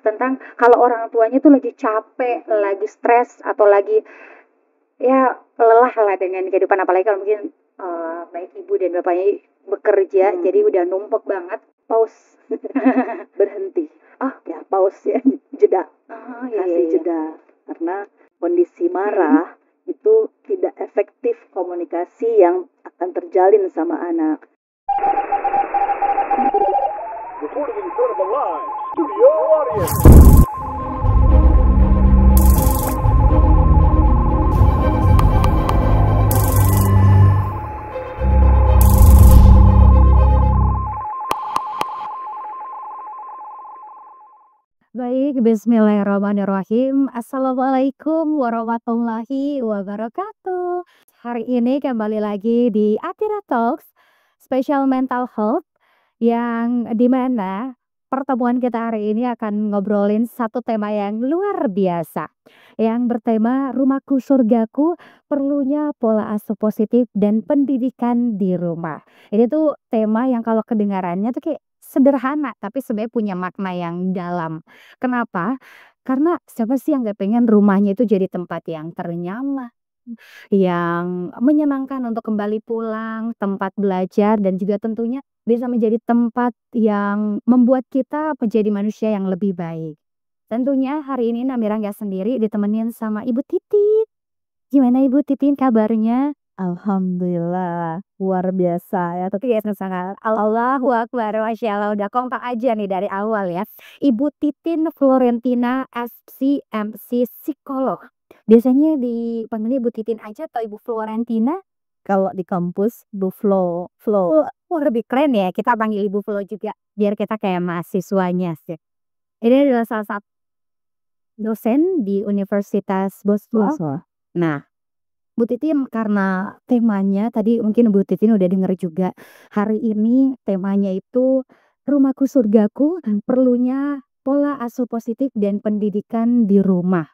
tentang kalau orang tuanya tuh lagi capek, lagi stres atau lagi ya lelah lah dengan kehidupan, apalagi kalau mungkin baik ibu dan bapaknya bekerja, jadi udah numpuk banget. Pause. Berhenti. Oh, Ya, pause ya, jeda. oh iya Kasih iya. jeda. Karena kondisi marah itu tidak efektif komunikasi yang akan terjalin sama anak. Recording in front of a live studio audience. Baik, bismillahirrahmanirrahim. Assalamualaikum warahmatullahi wabarakatuh. Hari ini kembali lagi di Atira Talks, Special Mental Health, yang dimana pertemuan kita hari ini akan ngobrolin satu tema yang luar biasa, yang bertema rumahku surgaku, perlunya pola asuh positif dan pendidikan di rumah. Ini tuh tema yang kalau kedengarannya tuh kayak sederhana, tapi sebenarnya punya makna yang dalam. Kenapa? Karena siapa sih yang gak pengen rumahnya itu jadi tempat yang ternyaman, yang menyenangkan untuk kembali pulang, tempat belajar, dan juga tentunya bisa menjadi tempat yang membuat kita menjadi manusia yang lebih baik. Tentunya hari ini Namira nggak sendiri, ditemenin sama Ibu Titin. Gimana Ibu Titin kabarnya? Alhamdulillah, luar biasa ya. Tapi ya sangat Allahu Akbar, Masya Allah, udah kompak aja nih dari awal ya. Ibu Titin Florentina, SCMC psikolog. Biasanya dipanggilnya Ibu Titin aja atau Ibu Florentina? Kalau di kampus, Bu Flo. Wah, lebih keren ya, kita panggil Ibu Flo juga, biar kita kayak mahasiswanya sih. Ini adalah salah satu dosen di Universitas Boston. Nah, Bu Titin, karena temanya tadi mungkin Bu Titin udah denger juga, hari ini temanya itu rumahku surgaku, perlunya pola asuh positif dan pendidikan di rumah.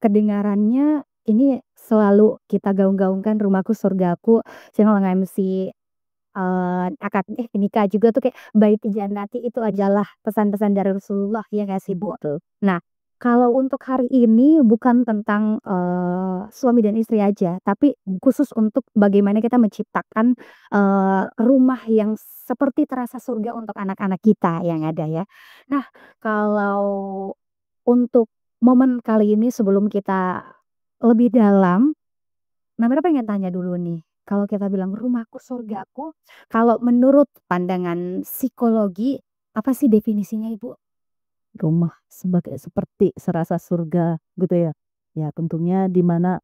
Kedengarannya ini selalu kita gaung-gaungkan rumahku surgaku, saya mau nge-MC akad nikah juga tuh kayak baiti jannati, itu adalah pesan-pesan dari Rasulullah, ya nggak sih Bu? Nah, kalau untuk hari ini bukan tentang suami dan istri aja, tapi khusus untuk bagaimana kita menciptakan rumah yang seperti terasa surga untuk anak-anak kita yang ada ya. Nah, kalau untuk momen kali ini sebelum kita lebih dalam, Namira pengen tanya dulu nih, kalau kita bilang rumahku surgaku, kalau menurut pandangan psikologi, apa sih definisinya Ibu? Rumah seperti serasa surga gitu ya. Ya, tentunya di mana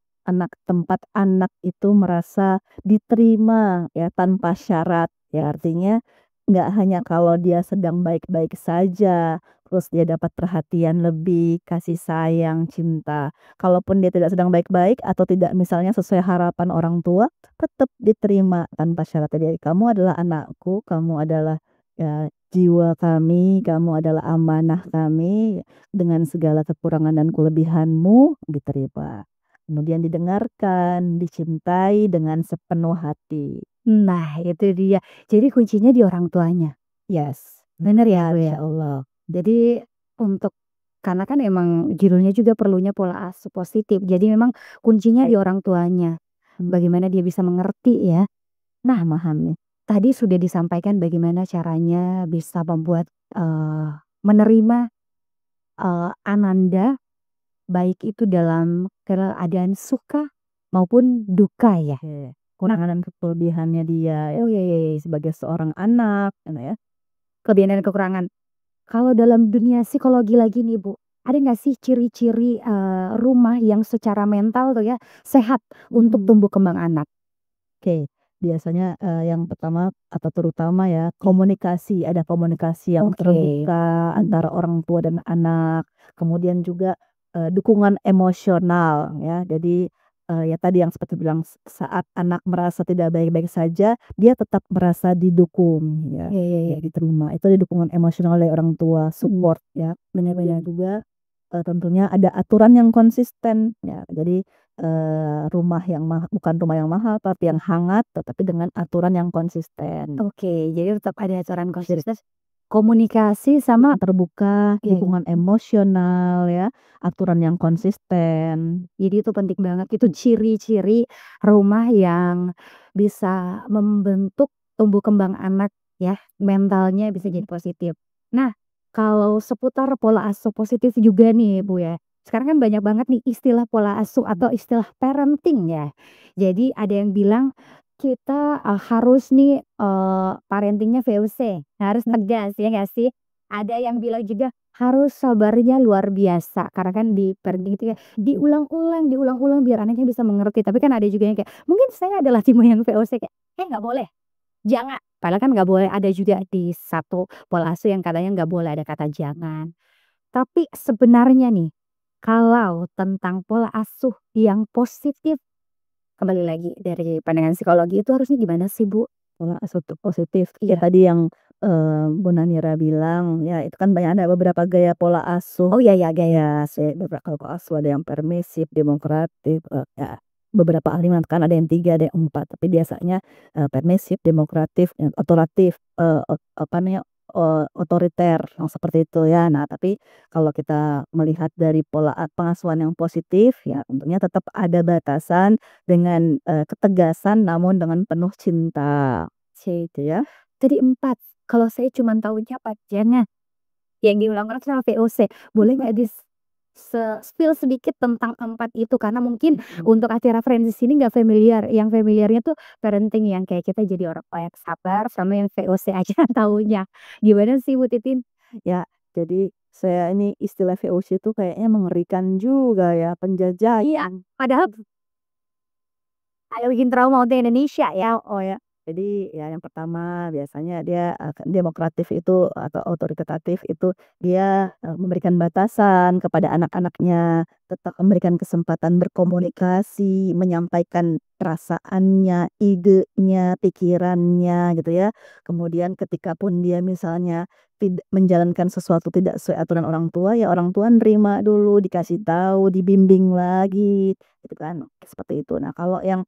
tempat anak itu merasa diterima ya tanpa syarat. Ya, artinya nggak hanya kalau dia sedang baik-baik saja, terus dia dapat perhatian lebih, kasih sayang, cinta. Kalaupun dia tidak sedang baik-baik atau tidak misalnya sesuai harapan orang tua, tetap diterima tanpa syarat. Jadi kamu adalah anakku, kamu adalah ya, jiwa kami, kamu adalah amanah kami, dengan segala kekurangan dan kelebihanmu diterima. Kemudian didengarkan, dicintai dengan sepenuh hati. Nah, itu dia. Jadi kuncinya di orang tuanya. Yes, Bener ya, Bu ya? Insya Allah. Jadi untuk karena kan emang judulnya juga perlunya pola asuh positif. Jadi memang kuncinya di orang tuanya. Bagaimana dia bisa mengerti ya. Nah, Memahami. tadi sudah disampaikan bagaimana caranya bisa membuat menerima Ananda, baik itu dalam keadaan suka maupun duka ya. Kekurangan dan kelebihannya dia Oh iya, iya, iya. sebagai seorang anak, ya. Kelebihan dan kekurangan. Kalau dalam dunia psikologi lagi nih Bu, ada nggak sih ciri-ciri rumah yang secara mental tuh ya sehat untuk tumbuh kembang anak? Oke, biasanya yang pertama atau terutama ya komunikasi, ada komunikasi yang Oke. terbuka antara orang tua dan anak. Kemudian juga dukungan emosional ya. Jadi ya tadi yang seperti bilang saat anak merasa tidak baik-baik saja, dia tetap merasa didukung ya. Iya, iya, iya. Ya, diterima. Itu dukungan emosional dari orang tua, support ya. Benar-benar. Kemudian juga tentunya ada aturan yang konsisten ya. Jadi rumah yang bukan rumah yang mahal tapi yang hangat, tetapi dengan aturan yang konsisten. Oke, jadi tetap ada aturan konsisten. Komunikasi sama terbuka, Iya. dukungan emosional ya, aturan yang konsisten. Jadi itu penting banget, itu ciri-ciri rumah yang bisa membentuk tumbuh kembang anak ya, mentalnya bisa jadi positif. Nah, kalau seputar pola asuh positif juga nih Bu ya, sekarang kan banyak banget nih istilah pola asuh atau istilah parenting ya. Jadi ada yang bilang kita, harus nih, parenting-nya VOC, harus tegas ya nggak sih? Ada yang bilang juga harus sabarnya luar biasa, karena kan di parenting itu ya diulang-ulang biar anaknya bisa mengerti. Tapi kan ada juga yang kayak, mungkin saya adalah tipe yang VOC kayak, nggak boleh, jangan." Padahal kan nggak boleh, ada juga di satu pola asuh yang katanya nggak boleh ada kata jangan. Tapi sebenarnya nih, kalau tentang pola asuh yang positif, kembali lagi dari pandangan psikologi itu harusnya gimana sih, Bu? Pola asuh positif. Ya Iya. tadi yang, Bu Nanira bilang, ya itu kan banyak ada beberapa gaya pola asuh. Oh iya ya, gaya. Ya, beberapa pola asuh ada yang permisif, demokratif, ya beberapa ahli mengatakan ada yang 3, ada yang 4, tapi biasanya, permisif, demokratif, dan otoratif, apa namanya, otoriter, yang seperti itu ya. Nah, tapi kalau kita melihat dari pola pengasuhan yang positif, ya tentunya tetap ada batasan dengan, ketegasan namun dengan penuh cinta, gitu ya. Tadi 4, kalau saya cuman tahunya jangan. Yang diulang-ulang sama VOC, boleh nggak spill sedikit tentang 4 itu? Karena mungkin untuk hati referensi sini nggak familiar, yang familiarnya tuh parenting yang kayak kita jadi orang tua yang sabar, sama yang VOC aja taunya. Gimana sih Bu Titin? Ya, jadi saya ini istilah VOC itu kayaknya mengerikan juga ya, penjajahan. Iya, padahal bikin trauma untuk Indonesia ya. Oh ya, jadi ya yang pertama biasanya dia, demokratif itu atau otoritatif itu dia, memberikan batasan kepada anak-anaknya, tetap memberikan kesempatan berkomunikasi, menyampaikan perasaannya, idenya, pikirannya gitu ya. Kemudian ketika pun dia misalnya tidak menjalankan sesuatu tidak sesuai aturan orang tua, ya orang tua nerima dulu, dikasih tahu, dibimbing lagi, gitu kan, seperti itu. Nah kalau yang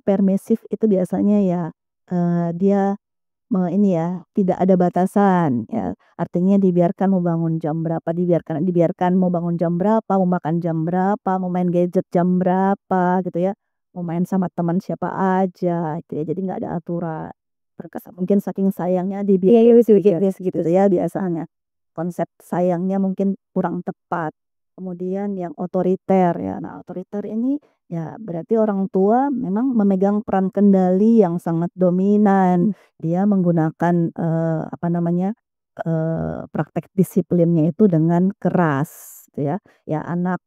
permisif itu biasanya ya, dia ini ya, tidak ada batasan ya, artinya dibiarkan mau bangun jam berapa, dibiarkan dibiarkan mau bangun jam berapa, mau makan jam berapa, mau main gadget jam berapa gitu ya, mau main sama teman siapa aja gitu ya, jadi nggak ada aturan. Mereka mungkin saking sayangnya Iya iya, gitu ya biasanya. Konsep sayangnya mungkin kurang tepat. Kemudian yang otoriter ya, nah otoriter ini ya berarti orang tua memang memegang peran kendali yang sangat dominan. Dia menggunakan, apa namanya, praktek disiplinnya itu dengan keras gitu ya. Ya anak,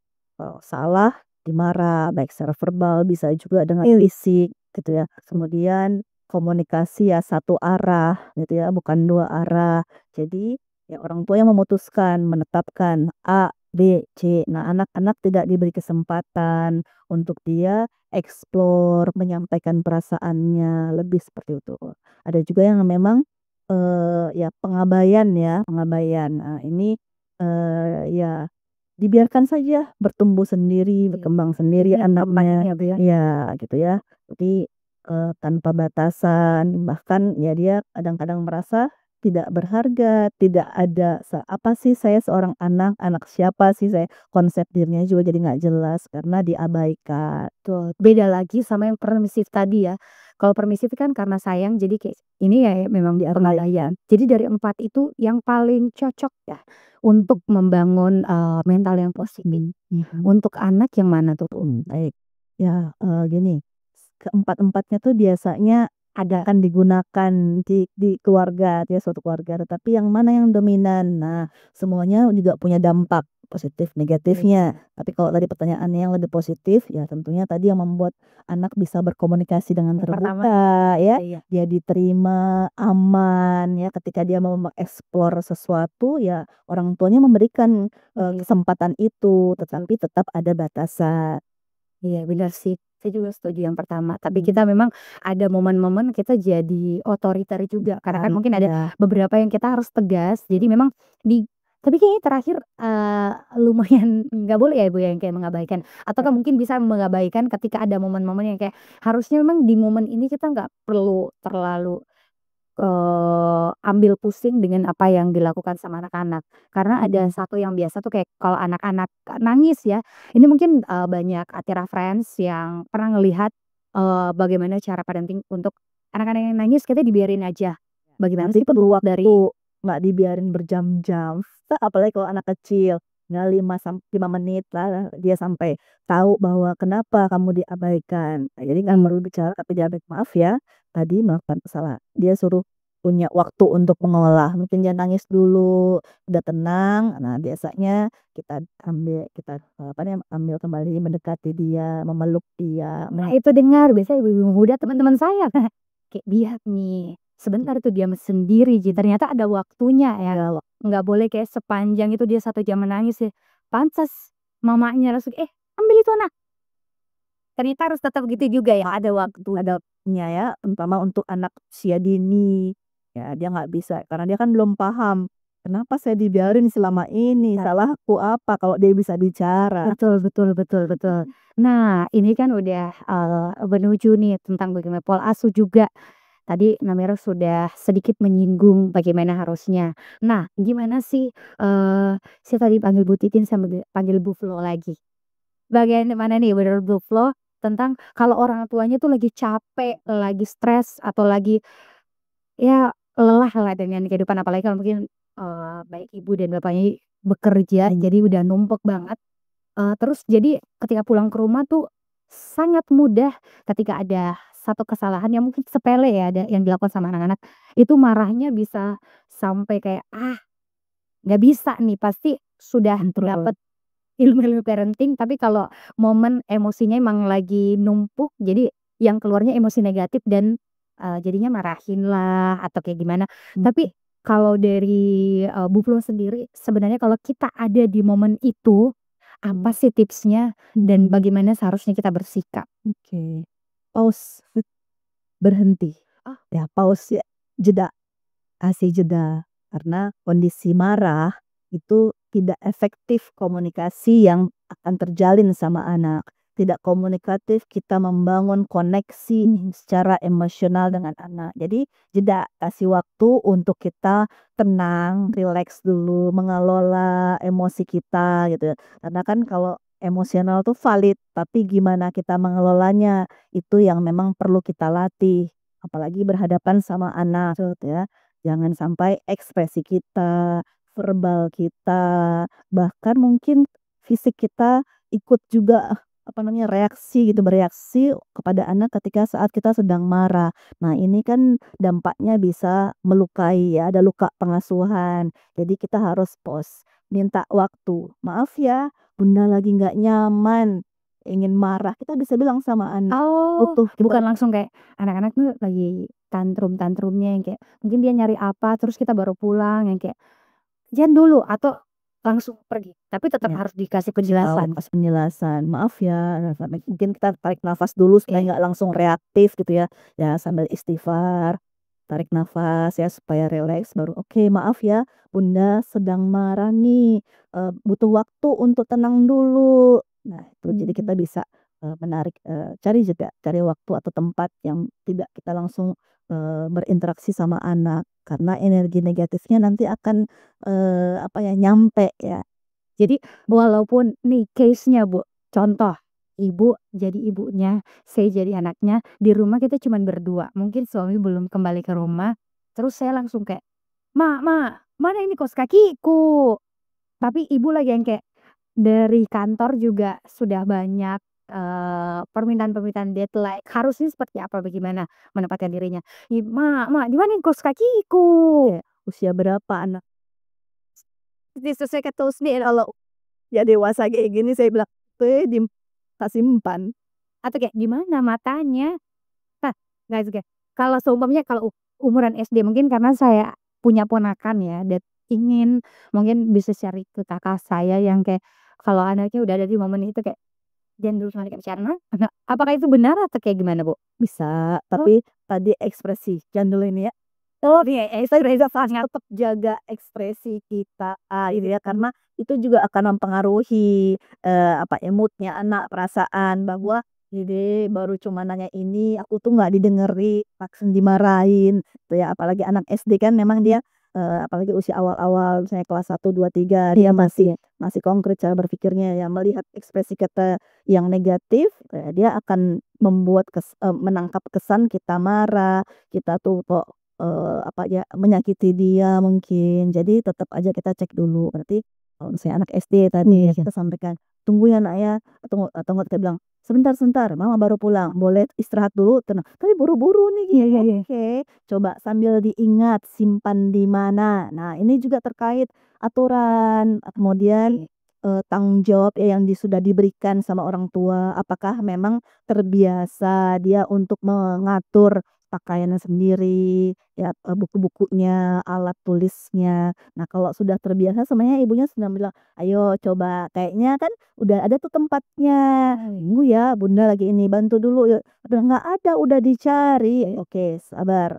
salah dimarah, baik secara verbal bisa juga dengan fisik gitu ya. Kemudian komunikasi ya satu arah gitu ya, bukan dua arah. Jadi ya orang tua yang memutuskan, menetapkan A, B, C. Nah anak-anak tidak diberi kesempatan untuk dia explore, menyampaikan perasaannya, lebih seperti itu. Ada juga yang memang, ya pengabaian. Nah ini, ya dibiarkan saja bertumbuh sendiri, berkembang sendiri anaknya. Ya Bu ya. Ya gitu ya. Jadi, tanpa batasan, bahkan ya dia kadang-kadang merasa tidak berharga, tidak ada apa sih saya seorang anak, anak siapa sih saya, konsep dirinya juga jadi nggak jelas karena diabaikan. Betul, beda lagi sama yang permisif tadi ya. Kalau permisif kan karena sayang jadi kayak ini ya memang di pengabaian. Jadi dari 4 itu yang paling cocok ya untuk membangun, mental yang positif. Untuk anak yang mana tuh, Bu? Baik. Ya, gini, keempat-empatnya tuh biasanya akan digunakan di keluarga, ya suatu keluarga, tetapi yang mana yang dominan. Nah, semuanya juga punya dampak positif negatifnya. Tapi kalau tadi pertanyaannya yang lebih positif, ya tentunya tadi yang membuat anak bisa berkomunikasi dengan Yang pertama, terbuka ya, iya. dia diterima, aman ya, ketika dia mau mengeksplor sesuatu ya orang tuanya memberikan, kesempatan itu, tetapi tetap ada batasan. Iya benar sih, saya juga setuju yang pertama. Tapi kita memang ada momen-momen kita jadi otoriter juga, karena kan mungkin ada Ya. beberapa yang kita harus tegas. Jadi memang tapi kayaknya terakhir, lumayan nggak boleh ya Bu ya, yang kayak mengabaikan. Ataukah mungkin bisa mengabaikan ketika ada momen-momen yang kayak harusnya memang di momen ini kita nggak perlu terlalu ambil pusing dengan apa yang dilakukan sama anak-anak. Karena ada Mhm. satu yang biasa tuh kayak kalau anak-anak nangis ya, ini mungkin, banyak Atira friends yang pernah ngelihat, bagaimana cara parenting untuk anak-anak yang nangis kita dibiarin aja. Bagaimana Tapi sih perlu dari waktu, nggak dibiarin berjam-jam. Apalagi kalau anak kecil, nggak 5 menit lah dia sampai tahu bahwa kenapa kamu diabaikan. Nah, jadi nggak perlu bicara tapi diabaikan, "Maaf ya, tadi melakukan kesalahan." Dia suruh punya waktu untuk mengolah, mungkin dia nangis dulu, udah tenang, nah biasanya kita, apa namanya, ambil kembali mendekati dia, memeluk dia. nah itu dengar biasanya ibu-ibu muda teman-teman saya kayak biar nih, sebentar tuh diam sendiri ternyata ada waktunya ya. Ya, Nggak boleh kayak sepanjang itu dia 1 jam menangis ya. Pantes mamanya langsung, ambil itu anak." Ternyata harus tetap gitu juga ya, ada waktu. ada waktunya ya, terutama untuk anak usia dini. Ya, dia nggak bisa karena dia kan belum paham, "Kenapa saya dibiarin selama ini? Salahku apa?" Kalau dia bisa bicara. Betul betul betul betul. Nah, ini kan udah, menuju nih tentang bagaimana pola asuh juga. Tadi Namira sudah sedikit menyinggung bagaimana harusnya. Nah, gimana sih, saya tadi panggil Bu Titin sama panggil Bu Flo lagi. Bagaimana nih menurut Bu Flo tentang kalau orang tuanya tuh lagi capek, lagi stres, atau lagi ya lelah lah dengan kehidupan apalagi kalau mungkin, baik ibu dan bapaknya bekerja jadi udah numpuk banget. Terus jadi ketika pulang ke rumah tuh sangat mudah ketika ada satu kesalahan yang mungkin sepele ya ada yang dilakukan sama anak-anak, itu marahnya bisa sampai kayak, nggak bisa nih pasti sudah Betul. dapet ilmu-ilmu parenting tapi kalau momen emosinya emang lagi numpuk jadi yang keluarnya emosi negatif dan, jadinya marahin lah atau kayak gimana. Tapi kalau dari, Bu Flo sendiri sebenarnya kalau kita ada di momen itu, apa sih tipsnya dan bagaimana seharusnya kita bersikap? Oke. Pause, berhenti. Ya pause ya, jeda, kasih jeda. Karena kondisi marah itu tidak efektif komunikasi yang akan terjalin sama anak. Tidak komunikatif kita membangun koneksi secara emosional dengan anak. Jadi jeda, kasih waktu untuk kita tenang, rileks dulu, mengelola emosi kita gitu ya. Karena kan kalau emosional tuh valid, tapi gimana kita mengelolanya itu yang memang perlu kita latih. Apalagi berhadapan sama anak gitu ya. Jangan sampai ekspresi kita, verbal kita, bahkan mungkin fisik kita ikut juga, apa namanya, reaksi gitu, bereaksi kepada anak ketika saat kita sedang marah. Nah, ini kan dampaknya bisa melukai ya, ada luka pengasuhan. Jadi kita harus pause, minta waktu, "Maaf ya, Bunda lagi nggak nyaman, ingin marah." Kita bisa bilang sama anak, Oh, butuh kita. bukan langsung kayak anak-anak tuh lagi tantrum-tantrumnya yang kayak mungkin dia nyari apa terus kita baru pulang yang kayak, "Jangan dulu," atau langsung pergi, tapi tetap Ya. harus dikasih Tahu, penjelasan. pas penjelasan, "Maaf ya," nah, sampai mungkin kita tarik nafas dulu supaya Oke. nggak langsung reaktif gitu ya. Ya sambil istighfar, tarik nafas ya supaya rileks baru, "Oke, maaf ya Bunda sedang marah nih, butuh waktu untuk tenang dulu." Nah itu jadi kita bisa, menarik, cari juga, cari waktu atau tempat yang tidak kita langsung, berinteraksi sama anak. Karena energi negatifnya nanti akan, apa ya, nyampe ya. Jadi walaupun nih case-nya Bu, contoh ibu jadi ibunya, saya jadi anaknya, di rumah kita cuman berdua, mungkin suami belum kembali ke rumah, terus saya langsung kayak, Ma, mana ini kaos kakiku?" Tapi ibu lagi yang kayak dari kantor juga sudah banyak, permintaan-permintaan deadline, harusnya seperti apa, bagaimana menempatkan dirinya? Ma, di mana ini kaos kakiku?" Ya, usia berapa anak? Disesuaikan terus nih kalau ya dewasa kayak gini saya bilang, tak simpan." Atau kayak, "Di mana matanya?" Nah, nggak juga. Kalau seumpamanya kalau umuran SD mungkin karena saya punya ponakan ya dan ingin mungkin bisa cari ke kakak saya yang kayak kalau anaknya udah ada di momen itu kayak, "Jangan dulu sama bicara." Nah, apakah itu benar atau kayak gimana, Bu? Bisa, Oh, tapi tadi ekspresi, jangan dulu ini ya. oh iya, Saya ekspresi sangat tetap jaga ekspresi kita, gitu ya, karena itu juga akan mempengaruhi, apa ya, mood-nya anak, perasaan bahwa Jadi baru cuma nanya ini, aku tuh nggak didengerin, langsung dimarahin gitu ya. Apalagi anak SD kan memang dia apalagi usia awal-awal misalnya kelas 1 2 3 dia masih konkret cara berpikirnya ya, melihat ekspresi kita yang negatif, dia akan menangkap kesan kita marah, kita tuh kok apa ya, menyakiti dia mungkin. Jadi tetap aja kita cek dulu. Berarti kalau misalnya anak SD tadi ya kita sampaikan, "Tunggu ya Nak ya," atau enggak kita bilang, "Sebentar sebentar, mama baru pulang, boleh istirahat dulu?" Tenang, "Tapi buru-buru nih." Oke, coba sambil diingat simpan di mana. Nah, ini juga terkait aturan, kemudian tanggung jawab ya yang sudah diberikan sama orang tua. Apakah memang terbiasa dia untuk mengatur pakaiannya sendiri, ya buku-bukunya, alat tulisnya. Nah, kalau sudah terbiasa sebenarnya ibunya sudah bilang, "Ayo coba, kayaknya kan udah ada tuh tempatnya. Tunggu ya, Bunda lagi ini, bantu dulu yuk." Udah nggak ada, udah dicari. Oke, sabar,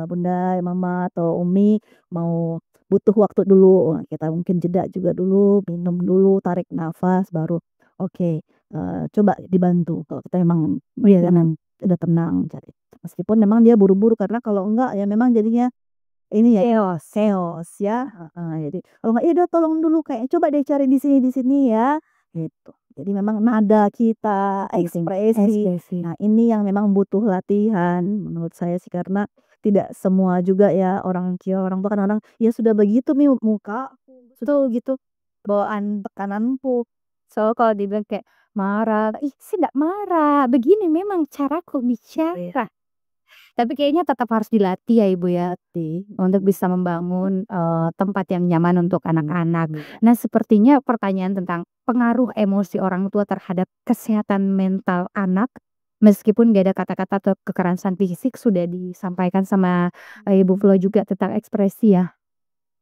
Bunda, Mama, atau Umi mau butuh waktu dulu. Kita mungkin jeda juga dulu, minum dulu, tarik nafas, baru oke, coba dibantu. Kalau kita memang udah tenang cari. Meskipun memang dia buru-buru karena kalau enggak ya memang jadinya ini ya chaos ya, heeh, jadi kalau enggak, "Ya udah tolong dulu kayak coba deh cari di sini ya," gitu. Jadi memang nada kita, ekspresi, nah ini yang memang butuh latihan menurut saya sih karena tidak semua juga ya orang tua kadang-kadang, "Ya sudah begitu muka betul gitu, bawaan tekananku." So kalau dibilang kayak marah, "Ih, sih nggak marah, begini memang caraku bicara." Tapi kayaknya tetap harus dilatih ya Ibu ya, untuk bisa membangun, tempat yang nyaman untuk anak-anak. Nah, sepertinya pertanyaan tentang pengaruh emosi orang tua terhadap kesehatan mental anak, meskipun gak ada kata-kata atau kekerasan fisik sudah disampaikan sama, Ibu Flo juga tentang ekspresi ya,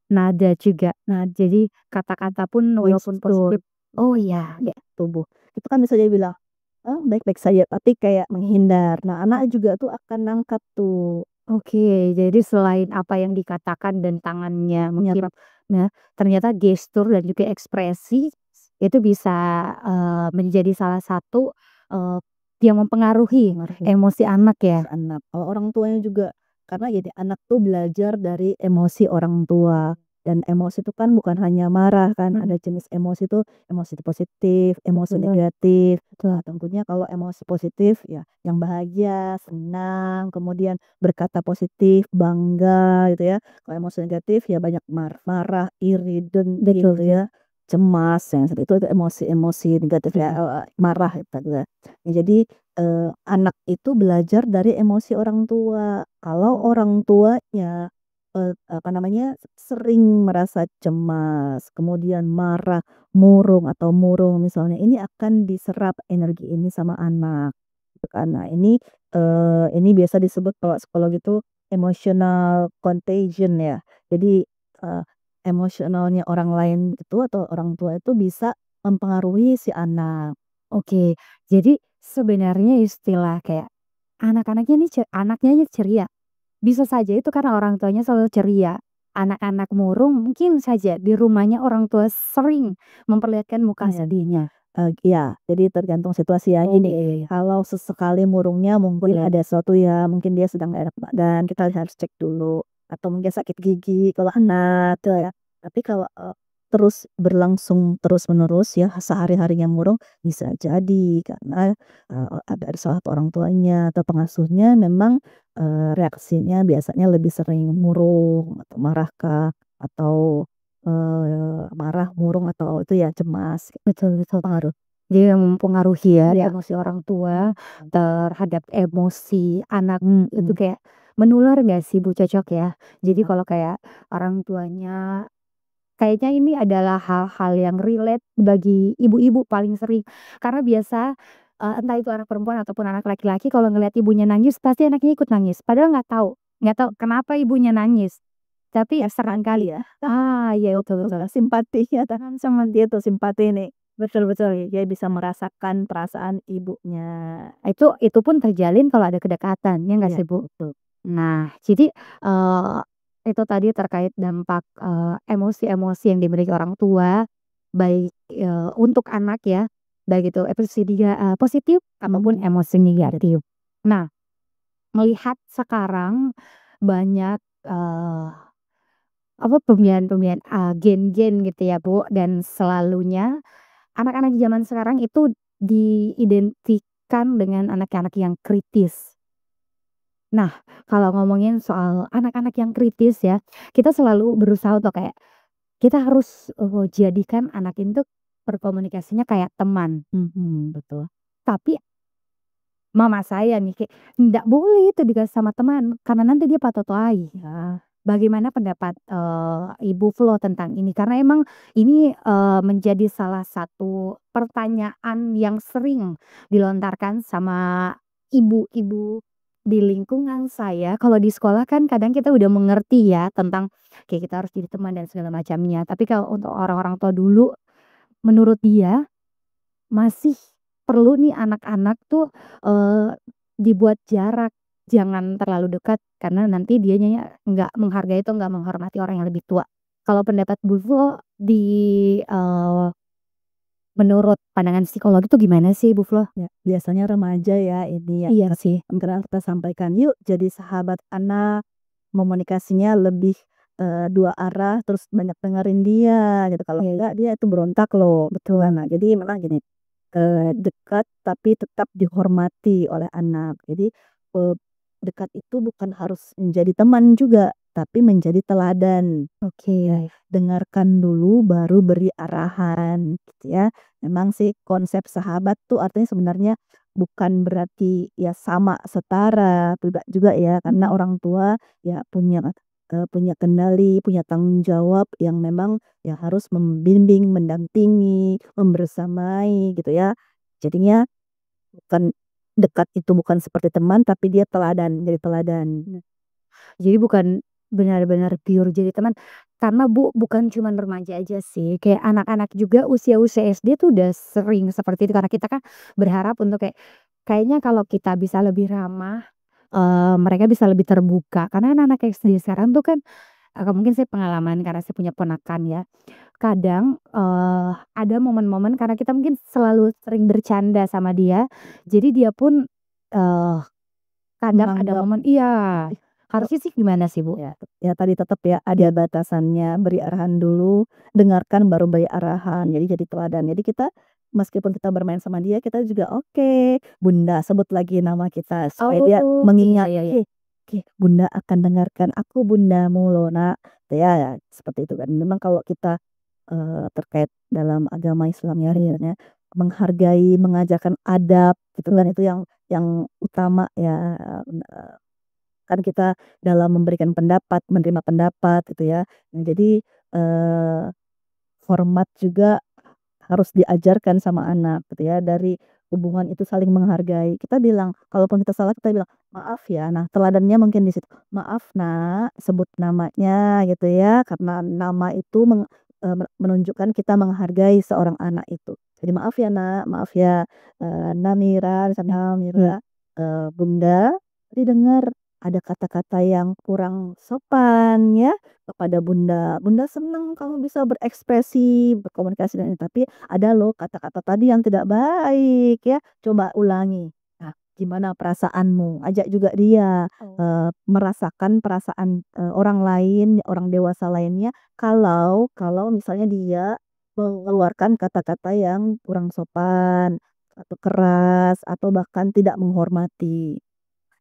nada juga. Nah, jadi kata-kata pun walaupun positif. Oh iya, ya. Tubuh. Itu kan bisa dia bilang, "Oh, baik-baik saja," tapi kayak menghindar. Nah, anak juga tuh akan nangkap tuh. Oke, jadi selain apa yang dikatakan dan tangannya mungkin ya, ternyata gestur dan juga ekspresi itu bisa, menjadi salah satu, eee, yang mempengaruhi emosi anak ya? Anak. Kalau orang tuanya juga karena gini, anak tuh belajar dari emosi orang tua. Dan emosi itu kan bukan hanya marah kan, ada jenis emosi tuh emosi positif, emosi negatif. Nah, tentunya kalau emosi positif ya yang bahagia, senang, kemudian berkata positif, bangga gitu ya. Kalau emosi negatif ya banyak marah, iri, dengki gitu ya, cemas, yang seperti itu emosi-emosi negatif ya, marah gitu ya. Ya, jadi anak itu belajar dari emosi orang tua. Kalau orang tuanya apa namanya, sering merasa cemas, kemudian marah, murung misalnya, ini akan diserap energi ini sama anak, gitu kan. Nah ini biasa disebut kalau psikolog itu emotional contagion ya. Jadi, emosionalnya orang lain itu atau orang tua itu bisa mempengaruhi si anak. Oke, jadi sebenarnya istilah kayak anak-anaknya nih anaknya aja ceria, bisa saja itu karena orang tuanya selalu ceria. Anak-anak murung mungkin saja di rumahnya orang tua sering memperlihatkan muka sedihnya. Iya, jadi tergantung situasi ya. Ini kalau sesekali murungnya mungkin ada sesuatu ya, mungkin dia sedang nggak enak badan, kita harus cek dulu. Atau mungkin sakit gigi kalau anak tuh ya. Tapi kalau terus berlangsung terus-menerus ya, sehari-harinya murung, bisa jadi karena ada salah satu orang tuanya atau pengasuhnya memang reaksinya biasanya lebih sering murung atau marah kah, atau marah, murung, atau itu ya cemas. Betul betul. Pengaruh. Jadi yang mempengaruhi ya Iya. emosi orang tua terhadap emosi anak itu Mhm. kayak menular nggak sih Bu, cocok ya? Jadi kalau kayak orang tuanya kayaknya ini adalah hal-hal yang relate bagi ibu-ibu paling sering. Karena biasa, entah itu anak perempuan ataupun anak laki-laki kalau ngelihat ibunya nangis pasti anaknya ikut nangis. Padahal nggak tahu kenapa ibunya nangis. Tapi ya seringkali Iya, iya betul betul. simpati ya tangan sama dia tuh simpati nih. Betul betul, dia bisa merasakan perasaan ibunya. Itu pun terjalin kalau ada kedekatan, ya nggak Iya, sih Bu? betul. Nah, jadi, itu tadi terkait dampak, emosi-emosi yang dimiliki orang tua, baik, untuk anak ya, baik itu emosi positif ataupun emosi negatif. Nah, melihat sekarang banyak, apa, pemilihan-pemilihan, gen-gen gitu ya, Bu, dan selalunya anak-anak zaman sekarang itu diidentikan dengan anak-anak yang kritis. Nah, kalau ngomongin soal anak-anak yang kritis ya, kita selalu berusaha untuk kayak, kita harus, jadikan anak itu berkomunikasinya kayak teman. Betul. Tapi mama saya nih kayak, "Nggak boleh itu dikasih sama teman, karena nanti dia patotoai." Ya, Bagaimana pendapat, Ibu Flo tentang ini? Karena emang ini, menjadi salah satu pertanyaan yang sering dilontarkan sama ibu-ibu di lingkungan saya. Kalau di sekolah kan kadang kita udah mengerti ya tentang kayak kita harus jadi teman dan segala macamnya. Tapi kalau untuk orang-orang tua dulu, menurut dia masih perlu nih anak-anak tuh, dibuat jarak, jangan terlalu dekat karena nanti dianya nggak menghargai atau nggak menghormati orang yang lebih tua. Kalau pendapat Bu Flo eee, menurut pandangan psikolog itu gimana sih Bu Flo? ya, biasanya remaja ya ini ya, Iya sih. kadang kita sampaikan, "Yuk jadi sahabat anak." Komunikasinya lebih, dua arah, terus banyak dengerin dia gitu, kalau enggak dia itu berontak loh. Betul. Nah, jadi memang gini, dekat tapi tetap dihormati oleh anak. Jadi, eee, dekat itu bukan harus menjadi teman juga, tapi menjadi teladan. Oke. Dengarkan dulu baru beri arahan gitu ya. Memang sih konsep sahabat tuh artinya sebenarnya bukan berarti ya sama, setara, tidak juga ya, karena orang tua ya punya kendali, punya tanggung jawab yang memang ya harus membimbing, mendampingi, membersamai gitu ya. Jadinya bukan dekat itu bukan seperti teman, tapi dia teladan, jadi teladan. Jadi bukan benar-benar pure jadi teman, karena Bu, bukan cuman remaja aja sih, kayak anak-anak juga usia-usia SD tuh udah sering seperti itu, karena kita kan berharap untuk kayak, kayaknya kalau kita bisa lebih ramah, mereka bisa lebih terbuka, karena anak-anak SD sekarang tuh kan, mungkin saya pengalaman karena saya punya ponakan ya, kadang, ada momen-momen karena kita mungkin selalu sering bercanda sama dia, jadi dia pun, eee, kadang ada Menganggap momen iya, harusnya sih gimana sih Bu? ya, ya tadi tetap ya ada batasannya, beri arahan dulu, dengarkan baru beri arahan, jadi teladan. Jadi kita meskipun kita bermain sama dia, kita juga oke, Bunda, sebut lagi nama kita supaya dia Oh, iya mengingat, iya iya. Oke, Bunda akan dengarkan, aku bundamu loh Nak." Gitu ya, ya seperti itu kan. Memang kalau kita, terkait dalam agama Islam ya rianya, menghargai, mengajarkan adab gitu kan, itu yang utama ya, kan kita dalam memberikan pendapat, menerima pendapat gitu ya. Nah jadi, eee, hormat juga harus diajarkan sama anak gitu ya, dari hubungan itu saling menghargai. Kita bilang kalaupun kita salah kita bilang, "Maaf ya." Nah teladannya mungkin di situ, "Maaf Nak," sebut namanya gitu ya, karena nama itu menunjukkan kita menghargai seorang anak itu. Jadi, "Maaf ya Nak, maaf ya, Namira," misalnya Namira, "Bunda tadi dengar ada kata-kata yang kurang sopan ya kepada Bunda. Bunda senang kamu bisa berekspresi, berkomunikasi dan tapi ada loh kata-kata tadi yang tidak baik ya, coba ulangi. Nah, gimana perasaanmu?" Ajak juga dia, Oh. merasakan perasaan, orang lain, orang dewasa lainnya kalau kalau misalnya dia mengeluarkan kata-kata yang kurang sopan, atau keras, atau bahkan tidak menghormati.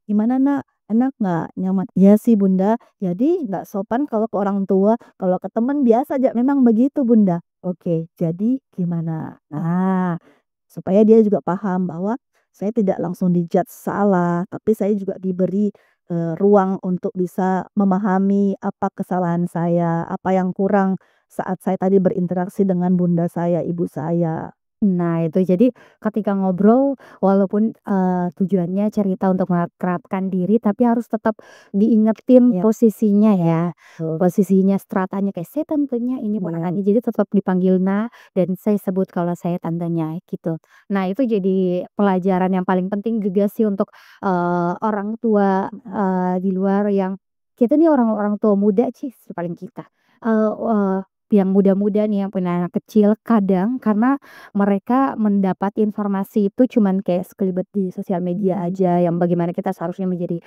"Gimana Nak, enak nggak? Nyaman?" "Iya sih Bunda, jadi nggak sopan kalau ke orang tua, kalau ke teman biasa aja, memang begitu Bunda." "Oke, jadi gimana?" Nah, supaya dia juga paham bahwa saya tidak langsung di-judge salah, tapi saya juga diberi, ruang untuk bisa memahami apa kesalahan saya, apa yang kurang saat saya tadi berinteraksi dengan bunda saya, ibu saya. Nah itu jadi ketika ngobrol walaupun, tujuannya cerita untuk mengakrabkan diri tapi harus tetap diingetin Ya, posisinya ya, betul. posisinya stratanya kayak, "Saya tantenya ini Iya. ponakannya," jadi tetap dipanggil "Na" dan saya sebut kalau saya tantenya gitu. Nah itu jadi pelajaran yang paling penting juga sih untuk, orang tua, di luar yang kita nih orang-orang tua muda sih paling kita, eee eee yang muda-muda nih yang punya anak kecil kadang karena mereka mendapat informasi itu cuman kayak sekelibat di sosial media aja yang bagaimana kita seharusnya menjadi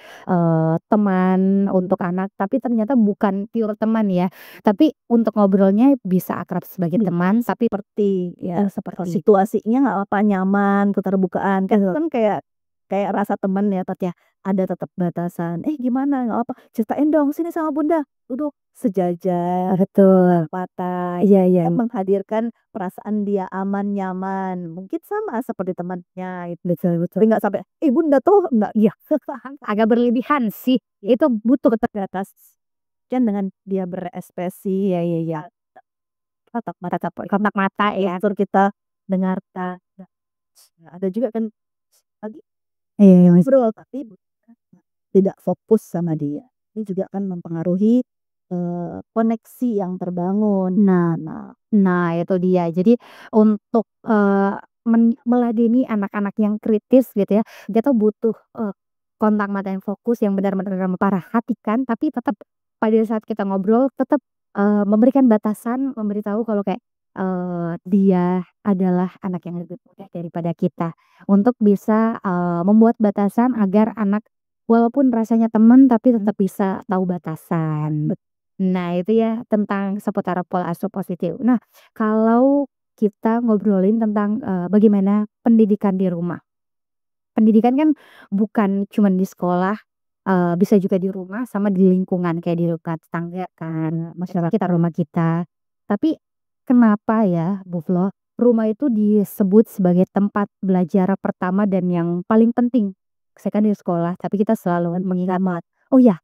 teman untuk anak tapi ternyata bukan pure teman ya tapi untuk ngobrolnya bisa akrab sebagai teman tapi Seperti ya seperti situasinya nggak apa nyaman, keterbukaan kan kayak kayak rasa teman ya Tat ya. Ada tetap batasan. Gimana nggak apa ceritain dong sini sama Bunda. Duduk sejajar, betul patah. iya iya Kan menghadirkan perasaan dia aman, nyaman. Mungkin sama seperti temannya gitu. betul betul Tapi nggak sampai, Bunda tuh enggak, iya. agak berlebihan sih itu butuh Batas. Dan dengan dia berekspresi, iya iya iya tatap mata kontak mata ya gestur kita dengarkan. Nah, ada juga kan lagi iya iya Mas. ngobrol tapi tidak fokus sama dia. Ini juga kan mempengaruhi koneksi yang terbangun. Nah nah itu dia. Jadi untuk, meladeni anak-anak yang kritis gitu ya, dia tuh butuh, kontak mata yang fokus yang benar-benar memperhatikan, tapi tetap pada saat kita ngobrol tetap, memberikan batasan, memberitahu kalau kayak, dia adalah anak yang lebih muda daripada kita. Untuk bisa, membuat batasan agar anak walaupun rasanya teman, tapi tetap bisa tahu batasan. Nah, itu ya tentang seputar pola asuh positif. Nah, kalau kita ngobrolin tentang, bagaimana pendidikan di rumah. Pendidikan kan bukan cuman di sekolah, bisa juga di rumah sama di lingkungan kayak di lingkungan tetangga kan, masyarakat kita, rumah kita. Tapi kenapa ya, Bu Flo, rumah itu disebut sebagai tempat belajar pertama dan yang paling penting? Saya kan di sekolah, tapi kita selalu mengingat, oh ya,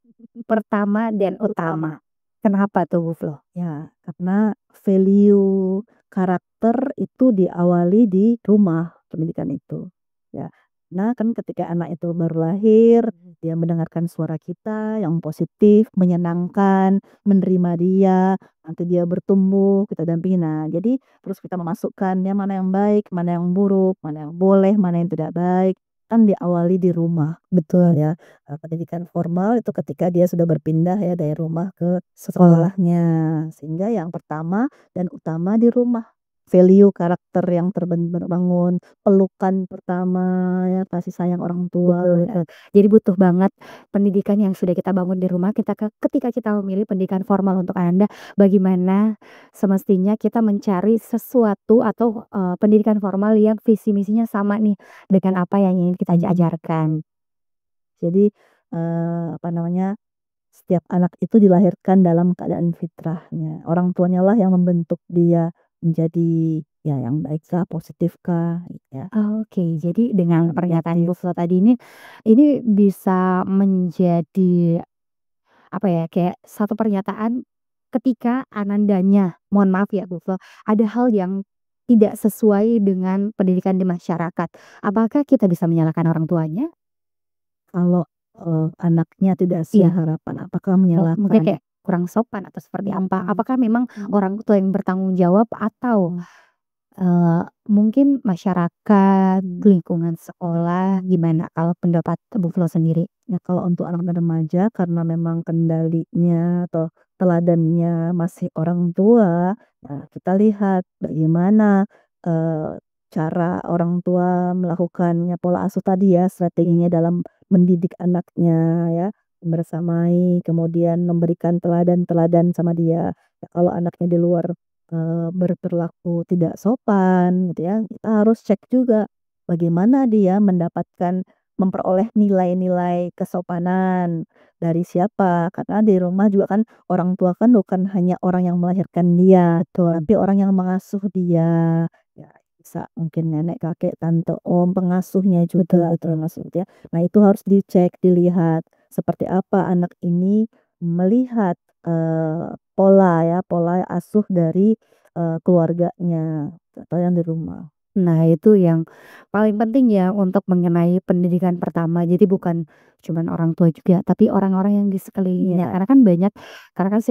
pertama dan utama. Kenapa tuh Bu Flo? Ya, karena value karakter itu diawali di rumah pendidikan itu. Ya, nah kan ketika anak itu baru lahir, dia mendengarkan suara kita yang positif, menyenangkan, menerima dia, nanti dia bertumbuh, kita dampingi. Nah, jadi terus kita memasukkan ya mana yang baik, mana yang buruk, mana yang boleh, mana yang tidak baik, kan diawali di rumah. Betul ya. Pendidikan formal itu ketika dia sudah berpindah ya dari rumah ke sekolahnya. Sehingga yang pertama dan utama di rumah. Value karakter yang terbangun, pelukan pertama ya, kasih sayang orang tua. Betul betul. Jadi butuh banget pendidikan yang sudah kita bangun di rumah, ketika kita memilih pendidikan formal untuk Anda, bagaimana semestinya kita mencari sesuatu atau, pendidikan formal yang visi misinya sama nih dengan apa yang ingin kita ajarkan. Jadi apa namanya, setiap anak itu dilahirkan dalam keadaan fitrahnya. Orang tuanya lah yang membentuk dia menjadi ya yang baik kah, positif kah, ya. Oke, jadi dengan pernyataan Bu Flo tadi ini bisa menjadi apa ya, kayak satu pernyataan ketika anandanya, mohon maaf ya Bu Flo, ada hal yang tidak sesuai dengan pendidikan di masyarakat. Apakah kita bisa menyalahkan orang tuanya? Kalau anaknya tidak Iya. sesuai harapan, apakah Mungkin menyalahkan? kayak kurang sopan atau seperti apa? Apakah memang orang tua yang bertanggung jawab atau, mungkin masyarakat, lingkungan sekolah, gimana kalau pendapat Bu Flo sendiri? Ya kalau untuk anak dan remaja karena memang kendalinya atau teladannya masih orang tua, nah kita lihat bagaimana cara orang tua melakukannya pola asuh tadi ya, strateginya dalam mendidik anaknya ya, bersamai, kemudian memberikan teladan-teladan sama dia. Ya, kalau anaknya di luar berperilaku tidak sopan gitu ya, kita harus cek juga bagaimana dia memperoleh nilai-nilai kesopanan dari siapa, karena di rumah juga kan orang tua kan bukan hanya orang yang melahirkan dia, tapi orang yang mengasuh dia. Ya, bisa mungkin nenek, kakek, tante, om, pengasuhnya juga termasuk ya. Nah, itu harus dicek, dilihat seperti apa anak ini melihat pola asuh dari keluarganya atau yang di rumah. Nah, itu yang paling penting ya untuk mengenai pendidikan pertama. Jadi bukan cuman orang tua juga, tapi orang-orang yang di sekelilingnya. Iya. Karena kan banyak, karena kan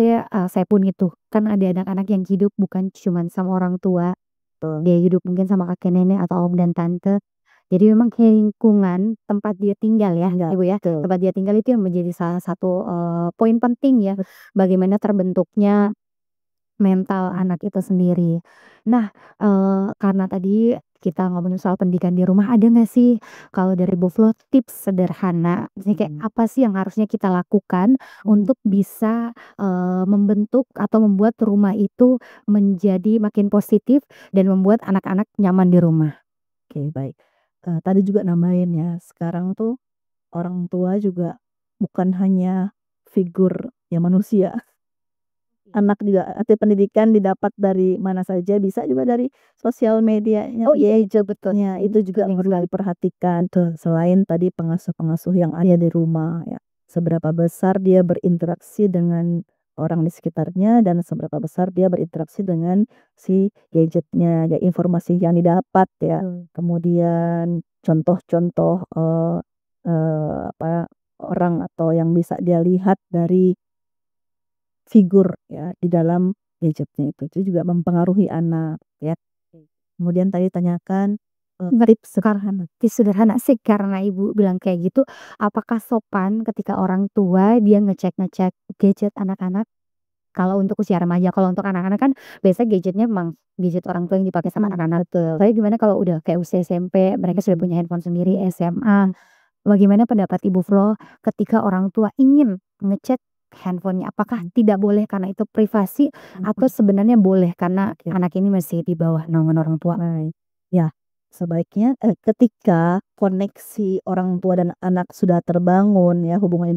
saya pun itu, kan ada anak-anak yang hidup bukan cuman sama orang tua, Betul. dia hidup mungkin sama kakek nenek atau om dan tante. Jadi memang lingkungan tempat dia tinggal ya, Iya, Ibu ya. betul. Tempat dia tinggal itu yang menjadi salah satu poin penting ya, bagaimana terbentuknya mental anak itu sendiri. Nah, karena tadi kita ngomongin soal pendidikan di rumah, ada nggak sih kalau dari Bu Flo tips sederhana, misalnya kayak apa sih yang harusnya kita lakukan untuk bisa, membentuk atau membuat rumah itu menjadi makin positif dan membuat anak-anak nyaman di rumah? Oke, baik. Tadi juga nambahin ya, sekarang tuh orang tua juga bukan hanya figur ya manusia. Anak juga arti pendidikan didapat dari mana saja, bisa juga dari sosial medianya, Oh iya, betul. gadgetnya, itu juga perlu diperhatikan tuh. Selain tadi pengasuh-pengasuh yang ada di rumah ya, seberapa besar dia berinteraksi dengan orang di sekitarnya dan seberapa besar dia berinteraksi dengan si gadgetnya, ya informasi yang didapat ya. Kemudian contoh-contoh apa orang atau yang bisa dia lihat dari figur ya di dalam gadgetnya itu juga mempengaruhi anak ya. Kemudian tadi tanyakan tips sederhana. Tips sederhana sih karena Ibu bilang kayak gitu, apakah sopan ketika orang tua dia ngecek-ngecek gadget anak-anak? Kalau untuk usia remaja, kalau untuk anak-anak kan biasa gadgetnya memang gadget orang tua yang dipakai sama anak-anak. Tapi gimana kalau udah kayak usia SMP, mereka sudah punya handphone sendiri, SMA. Bagaimana pendapat Ibu Flo ketika orang tua ingin ngecek handphonenya? Apakah tidak boleh karena itu privasi atau sebenarnya boleh karena anak ini masih di bawah naungan orang tua? Baik. Ya, sebaiknya ketika koneksi orang tua dan anak sudah terbangun ya hubungan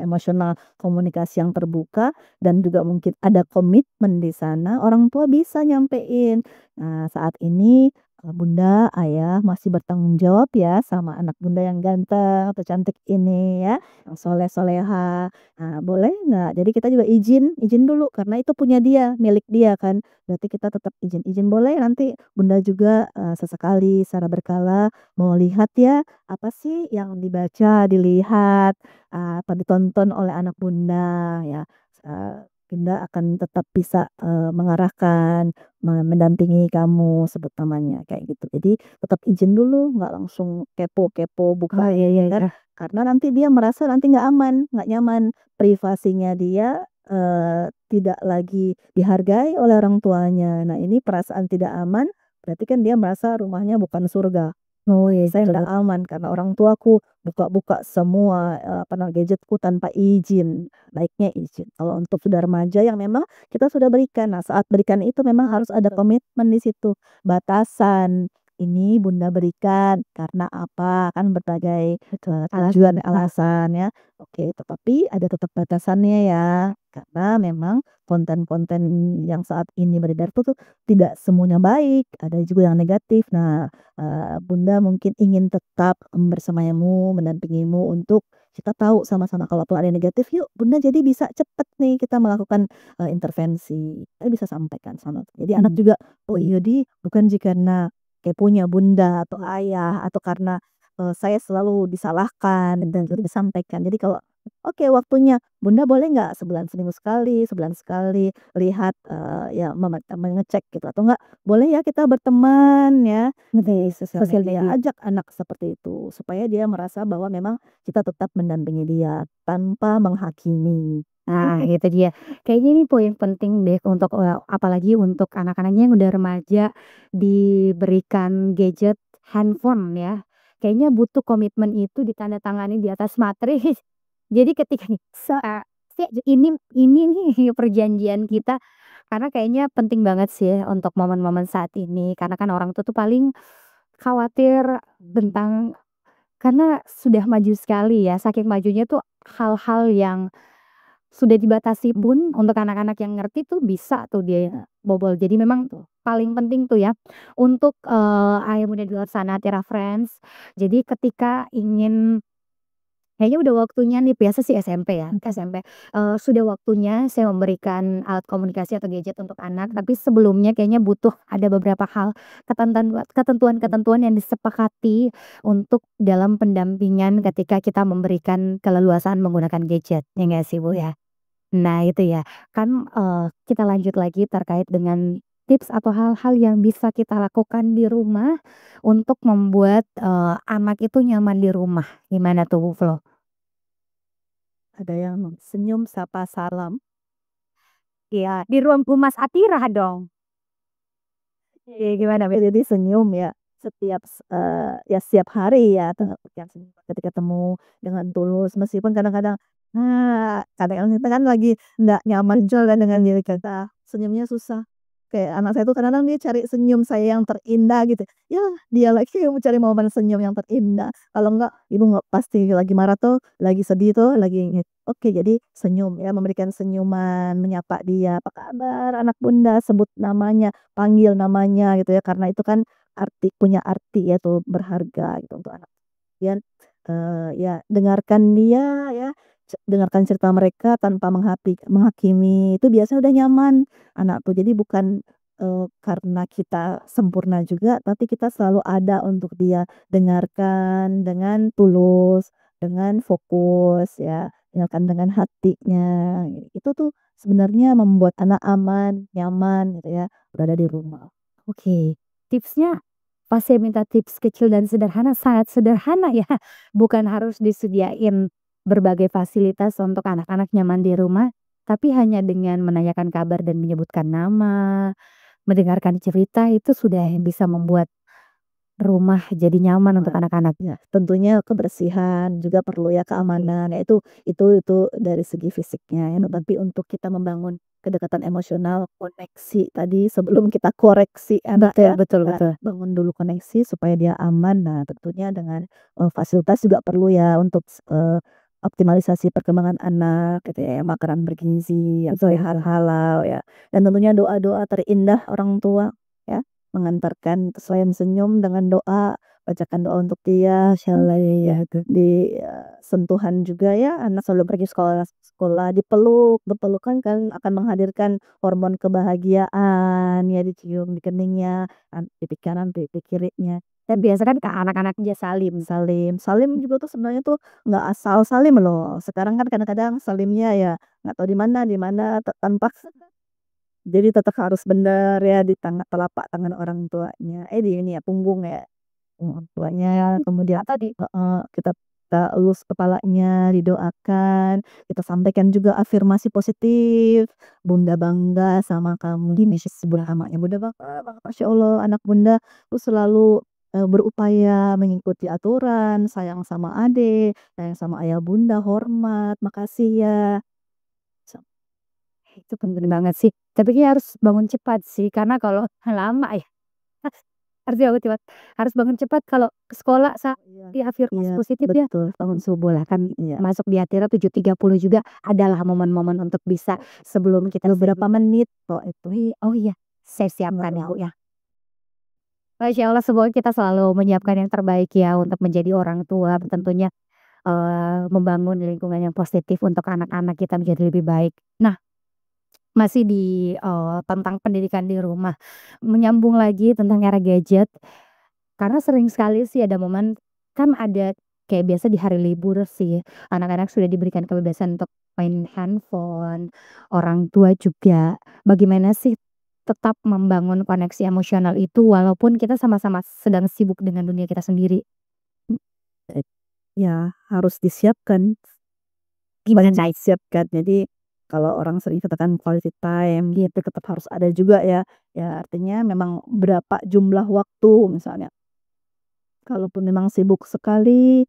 emosional komunikasi yang terbuka dan juga mungkin ada komitmen di sana, orang tua bisa nyampein. Nah, saat ini Bunda, Ayah masih bertanggung jawab ya sama anak Bunda yang ganteng atau cantik ini ya, yang soleh-soleha. Nah, boleh nggak? Jadi kita juga izin dulu karena itu punya dia, milik dia kan. Berarti kita tetap izin boleh nanti Bunda juga, sesekali secara berkala mau lihat ya, apa sih yang dibaca, dilihat, atau ditonton oleh anak Bunda ya, Bunda akan tetap bisa, mengarahkan, mendampingi kamu sebut namanya kayak gitu. Jadi tetap izin dulu, nggak langsung kepo-kepo buka kan, karena nanti dia merasa nanti nggak aman, nggak nyaman, privasinya dia tidak lagi dihargai oleh orang tuanya. Nah, ini perasaan tidak aman, berarti kan dia merasa rumahnya bukan surga. Oh iya, Saya nggak aman karena orang tuaku buka-buka semua gadgetku tanpa izin. Baiknya izin. Kalau untuk sudah remaja yang memang kita sudah berikan. Nah, saat berikan itu memang harus ada komitmen di situ, batasan. Ini Bunda berikan karena apa? Kan berbagai tujuan, alasan ya. Oke, tetapi ada tetap batasannya ya. Karena memang konten-konten yang saat ini beredar tuh tidak semuanya baik, ada juga yang negatif. Nah, Bunda mungkin ingin tetap, bersamamu, mendampingimu untuk kita tahu sama-sama kalau tuh ada yang negatif, yuk Bunda jadi bisa cepet nih kita melakukan, intervensi. Kita bisa sampaikan sama jadi anak juga, "Oh iya bukan karena keponya Bunda atau Ayah atau karena, saya selalu disalahkan," dan itu disampaikan. Jadi kalau, "Oke waktunya Bunda boleh nggak seminggu sekali, sebulan sekali lihat, ya mengecek gitu atau enggak boleh ya kita berteman ya." Di sosial media, ajak anak seperti itu, supaya dia merasa bahwa memang kita tetap mendampingi dia tanpa menghakimi. Nah, itu dia. Kayaknya ini poin penting deh untuk, apalagi untuk anak-anaknya yang udah remaja diberikan gadget handphone ya. Kayaknya butuh komitmen itu ditandatangani di atas materi. Jadi ketika nih, ini nih perjanjian kita, karena kayaknya penting banget sih untuk momen-momen saat ini. Karena kan orang tua tuh paling khawatir tentang karena sudah maju sekali ya, saking majunya tuh hal-hal yang sudah dibatasi pun untuk anak-anak yang ngerti tuh bisa tuh dia bobol. Jadi memang paling penting tuh ya untuk, ayah bunda di luar sana, Tera Friends. Jadi ketika ingin kayaknya udah waktunya nih biasa sih SMP ya, SMP, sudah waktunya saya memberikan alat komunikasi atau gadget untuk anak, tapi sebelumnya kayaknya butuh ada beberapa hal, ketentuan-ketentuan yang disepakati untuk dalam pendampingan ketika kita memberikan keleluasaan menggunakan gadget, ya nggak sih, Bu, ya? Nah itu ya, kan, kita lanjut lagi terkait dengan tips atau hal-hal yang bisa kita lakukan di rumah untuk membuat, anak itu nyaman di rumah. Gimana tuh, Bu Flo? Ada yang senyum, sapa, salam. Iya, di ruang Mas Atira dong. Iya, gimana, Beb? Jadi senyum ya ya setiap hari ya ketika ketemu dengan tulus meskipun kadang-kadang kadang kita kan lagi nggak nyaman juga kan dengan diri kita senyumnya susah kayak anak saya tuh kadang-kadang dia cari senyum saya yang terindah gitu ya dia lagi yang mencari momen senyum yang terindah kalau enggak ibu nggak pasti lagi marah tuh lagi sedih tuh lagi oke jadi senyum ya memberikan senyuman menyapa dia apa kabar anak bunda sebut namanya panggil namanya gitu ya karena itu kan punya arti ya tuh berharga gitu untuk anak. Kemudian, ya dengarkan dia ya, dengarkan cerita mereka tanpa menghakimi itu biasanya udah nyaman anak tuh. Jadi bukan, karena kita sempurna juga, tapi kita selalu ada untuk dia. Dengarkan dengan tulus, dengan fokus ya, dengarkan dengan hatinya. Itu tuh sebenarnya membuat anak aman, nyaman gitu ya, berada di rumah. Oke, tipsnya pas saya minta tips kecil dan sederhana, sangat sederhana ya. Bukan harus disediain berbagai fasilitas untuk anak-anak nyaman di rumah, tapi hanya dengan menanyakan kabar dan menyebutkan nama, mendengarkan cerita itu sudah bisa membuat rumah jadi nyaman untuk anak-anak. Ya, tentunya kebersihan juga perlu ya keamanan ya itu dari segi fisiknya ya tapi untuk kita membangun kedekatan emosional koneksi tadi sebelum kita koreksi anak Betul, ya betul, kita betul. bangun dulu koneksi supaya dia aman nah tentunya dengan fasilitas juga perlu ya untuk optimalisasi perkembangan anak gitu ya makanan bergizi yang Betul, sehat betul. halal ya dan tentunya doa-doa terindah orang tua ya mengantarkan selain senyum dengan doa bacakan doa untuk dia, ya di sentuhan juga ya, anak selalu pergi sekolah dipeluk, berpelukan kan akan menghadirkan hormon kebahagiaan, ya dicium di keningnya, pipi kanan, pipi kirinya. Dan biasa kan anak-anak aja salim. Salim juga tuh sebenarnya tuh nggak asal salim loh. Sekarang kan kadang-kadang salimnya ya nggak tahu di mana tanpa jadi tetap harus benar ya di telapak tangan orang tuanya. Di ini ya punggung ya. Orang tuanya kemudian Tadi. kita kita elus kepalanya, didoakan, kita sampaikan juga afirmasi positif, "Bunda bangga sama kamu." Gini sih bunda namanya, "Bunda bangga banget, masya Allah anak bunda tuh selalu, berupaya mengikuti aturan, sayang sama adik, sayang sama ayah bunda, hormat, makasih ya." Itu penting banget sih. Tapi kayaknya harus bangun cepat sih, karena kalau lama ya, harus bangun cepat. Harus bangun cepat kalau ke sekolah Iya di afirmasi iya, positif ya. betul, Bangun subuh lah kan iya. masuk di Atira 7.30 juga adalah momen-momen untuk bisa sebelum kita Beberapa menit kok itu. Oh iya, saya siapkan ya, Bu, ya. Masya Allah, semoga kita selalu menyiapkan yang terbaik ya untuk menjadi orang tua, tentunya membangun lingkungan yang positif untuk anak-anak kita menjadi lebih baik. Nah, masih di tentang pendidikan di rumah, menyambung lagi tentang era gadget, karena sering sekali sih ada momen kan ada kayak biasa di hari libur sih, anak-anak sudah diberikan kebebasan untuk main handphone, orang tua juga. Bagaimana sih tetap membangun koneksi emosional itu walaupun kita sama-sama sedang sibuk dengan dunia kita sendiri? Ya harus disiapkan. Gimana Disiapkan. Jadi kalau orang sering katakan quality time gitu tetap harus ada juga ya. Ya artinya memang berapa jumlah waktu misalnya. Kalaupun memang sibuk sekali,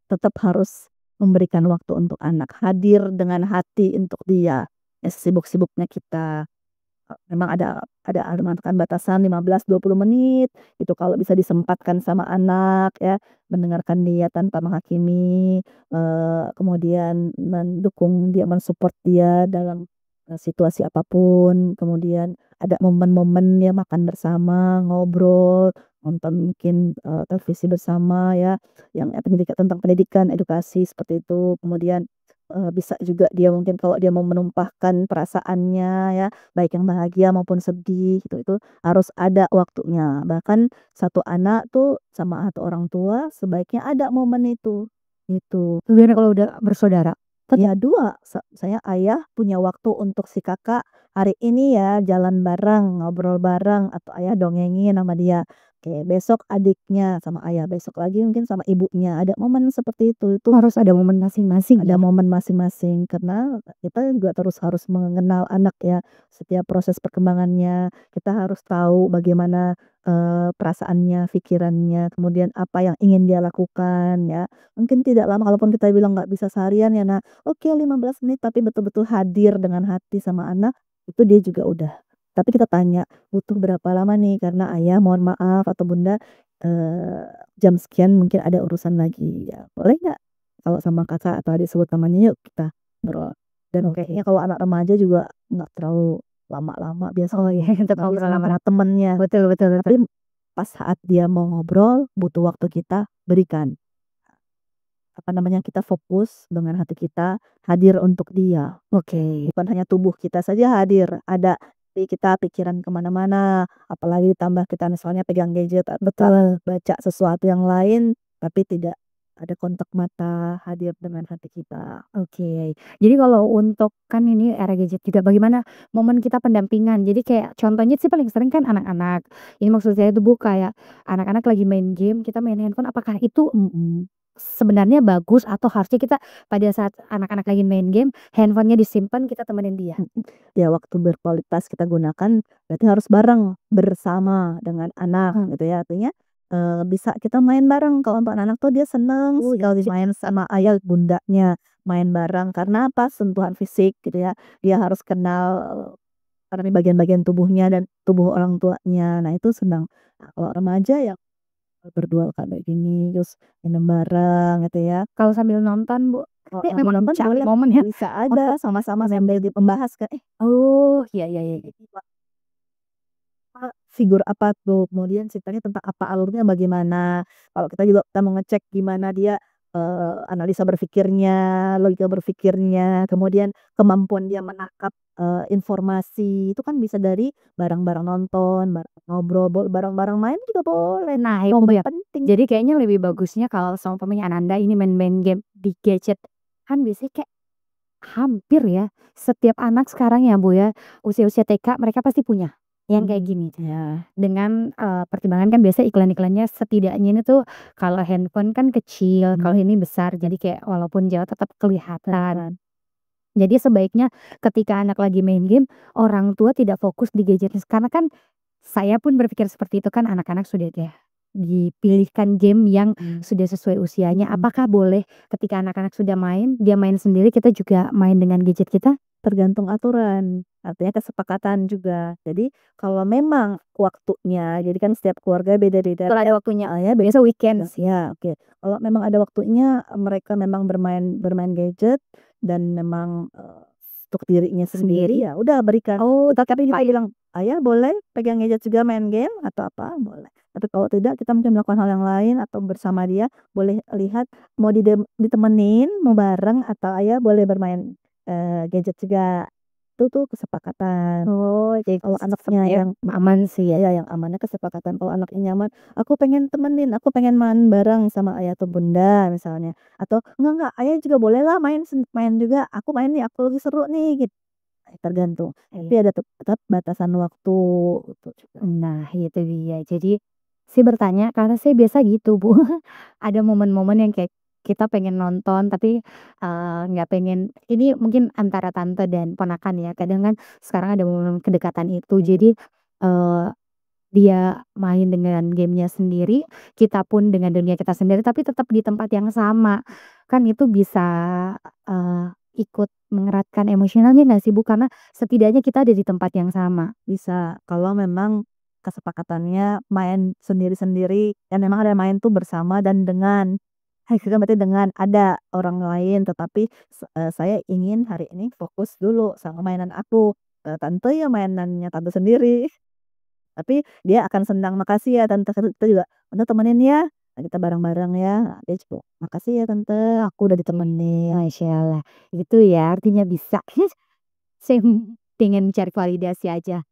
tetap harus memberikan waktu untuk anak, hadir dengan hati untuk dia. Ya sesibuk-sibuknya kita. Memang ada mengatakan batasan 15-20 menit, itu kalau bisa disempatkan sama anak ya, mendengarkan dia tanpa menghakimi, kemudian mendukung dia, mensupport dia dalam, situasi apapun, kemudian ada momen-momen ya makan bersama, ngobrol, nonton mungkin, televisi bersama ya, yang tentang pendidikan, edukasi seperti itu. Kemudian, bisa juga dia mungkin kalau dia mau menumpahkan perasaannya ya baik yang bahagia maupun sedih itu harus ada waktunya. Bahkan satu anak tuh sama satu orang tua sebaiknya ada momen itu, gitu. gimana kalau udah bersaudara? Ya 2 saya ayah punya waktu untuk si kakak, hari ini ya jalan bareng, ngobrol bareng, atau ayah dongengin sama dia. Oke, besok adiknya sama ayah, besok lagi mungkin sama ibunya. Ada momen seperti itu. Itu Harus ada momen masing-masing ada ya? momen masing-masing karena kita juga terus harus mengenal anak ya. Setiap proses perkembangannya kita harus tahu bagaimana perasaannya, pikirannya, kemudian apa yang ingin dia lakukan ya. Mungkin tidak lama kalaupun kita bilang nggak bisa seharian ya nah, oke 15 menit tapi betul-betul hadir dengan hati sama anak itu dia juga udah. Tapi kita tanya butuh berapa lama nih karena ayah mohon maaf atau bunda jam sekian mungkin ada urusan lagi ya. Boleh nggak kalau sama kakak atau adik sebut namanya yuk kita ngobrol. Dan Oke. kayaknya kalau anak remaja juga nggak terlalu lama-lama biasa Oh iya, tetap lagi ngobrol sama lama. temennya. Betul betul betul. Tapi pas saat dia mau ngobrol butuh waktu kita berikan. Apa namanya kita fokus dengan hati kita hadir untuk dia. Oke. Bukan hanya tubuh kita saja hadir, ada di kita pikiran kemana-mana, apalagi ditambah kita misalnya pegang gadget atau Betul. baca sesuatu yang lain, tapi tidak ada kontak mata hadir dengan hati kita. Oke. Jadi kalau untuk kan ini era gadget juga bagaimana momen kita pendampingan. Jadi kayak contohnya sih paling sering kan anak-anak. Ini maksud saya tuh kayak anak-anak lagi main game, kita main handphone apakah itu sebenarnya bagus atau harusnya kita pada saat anak-anak lagi main game, handphonenya disimpan kita temenin dia? Ya waktu berkualitas kita gunakan berarti harus bareng bersama dengan anak gitu ya. Artinya bisa kita main bareng kalau untuk anak-anak tuh dia seneng sekali main sama ayah bundanya, main bareng karena apa? Sentuhan fisik gitu ya. Dia harus kenal apa namanya bagian-bagian tubuhnya dan tubuh orang tuanya. Nah, itu senang. Nah, kalau remaja ya berdua kayak gini terus minum bareng gitu ya. Kalau sambil nonton, Bu? Kalau Ini mau memang nonton cari boleh momen ya bisa ada untuk sama-sama sambil membahas kan oh, iya iya iya. figur apa tuh, kemudian ceritanya tentang apa alurnya bagaimana. Kalau kita juga kita mau ngecek gimana dia, analisa berpikirnya, logika berpikirnya, kemudian kemampuan dia menangkap, informasi, itu kan bisa dari bareng-bareng nonton, bareng ngobrol, bareng-bareng main juga boleh. Nah, itu Momen ya. penting. Jadi kayaknya lebih bagusnya kalau seumpamanya Ananda ini main-main game di gadget, kan biasanya kayak hampir ya, setiap anak sekarang ya, Bu, ya, usia-usia TK mereka pasti punya yang kayak gini. Ya. Dengan, pertimbangan kan biasa iklan-iklannya setidaknya ini tuh kalau handphone kan kecil, kalau ini besar, jadi kayak walaupun jauh tetap kelihatan. Jadi sebaiknya ketika anak lagi main game, orang tua tidak fokus di gadgetnya. Karena kan saya pun berpikir seperti itu kan anak-anak sudah deh dipilihkan game yang sudah sesuai usianya. Apakah boleh ketika anak-anak sudah main, dia main sendiri, kita juga main dengan gadget kita? Tergantung aturan, artinya kesepakatan juga. Jadi kalau memang waktunya, jadi kan setiap keluarga beda-beda. Kalau ada waktunya, Ya biasa weekend sih. ya oke. Kalau memang ada waktunya, mereka memang bermain bermain gadget dan memang, untuk dirinya sendiri, ya udah berikan. Oh, Tapi kita bilang, "Ayah boleh pegang gadget juga main game atau apa?" Boleh. Tapi kalau tidak, kita mungkin melakukan hal yang lain atau bersama dia, boleh lihat mau ditemenin, mau bareng atau ayah boleh bermain gadget juga. Itu tuh kesepakatan. Oh, jadi Kalau anaknya yang aman sih ya. ya yang amannya kesepakatan. Kalau anaknya nyaman, "Aku pengen temenin, aku pengen main bareng sama ayah atau bunda," misalnya. Atau, enggak, ayah juga boleh lah main juga, aku main nih, aku lagi seru nih," gitu. Tergantung. Tapi ada tetap batasan waktu gitu juga. Nah, itu dia. Jadi, saya bertanya karena saya biasa gitu, Bu. Ada momen-momen yang kayak kita pengen nonton tapi, nggak pengen ini mungkin antara tante dan ponakan ya, kadang kan sekarang ada momen kedekatan itu. Jadi, eee, dia main dengan gamenya sendiri, kita pun dengan dunia kita sendiri, tapi tetap di tempat yang sama. Kan itu bisa, ikut mengeratkan emosionalnya nggak sih, Bu? Karena setidaknya kita ada di tempat yang sama. Bisa, kalau memang kesepakatannya main sendiri-sendiri dan memang ada main tuh bersama dan dengan kan berarti dengan ada orang lain tetapi saya ingin hari ini fokus dulu sama mainan aku, tante ya mainannya tante sendiri. Tapi dia akan senang, "Makasih ya tante," kita juga, "Tante temenin ya, nah kita bareng-bareng ya." Nah dia juga, "Makasih ya tante, aku udah ditemenin." Masyaallah, itu ya artinya bisa. Saya pengen cari validasi aja.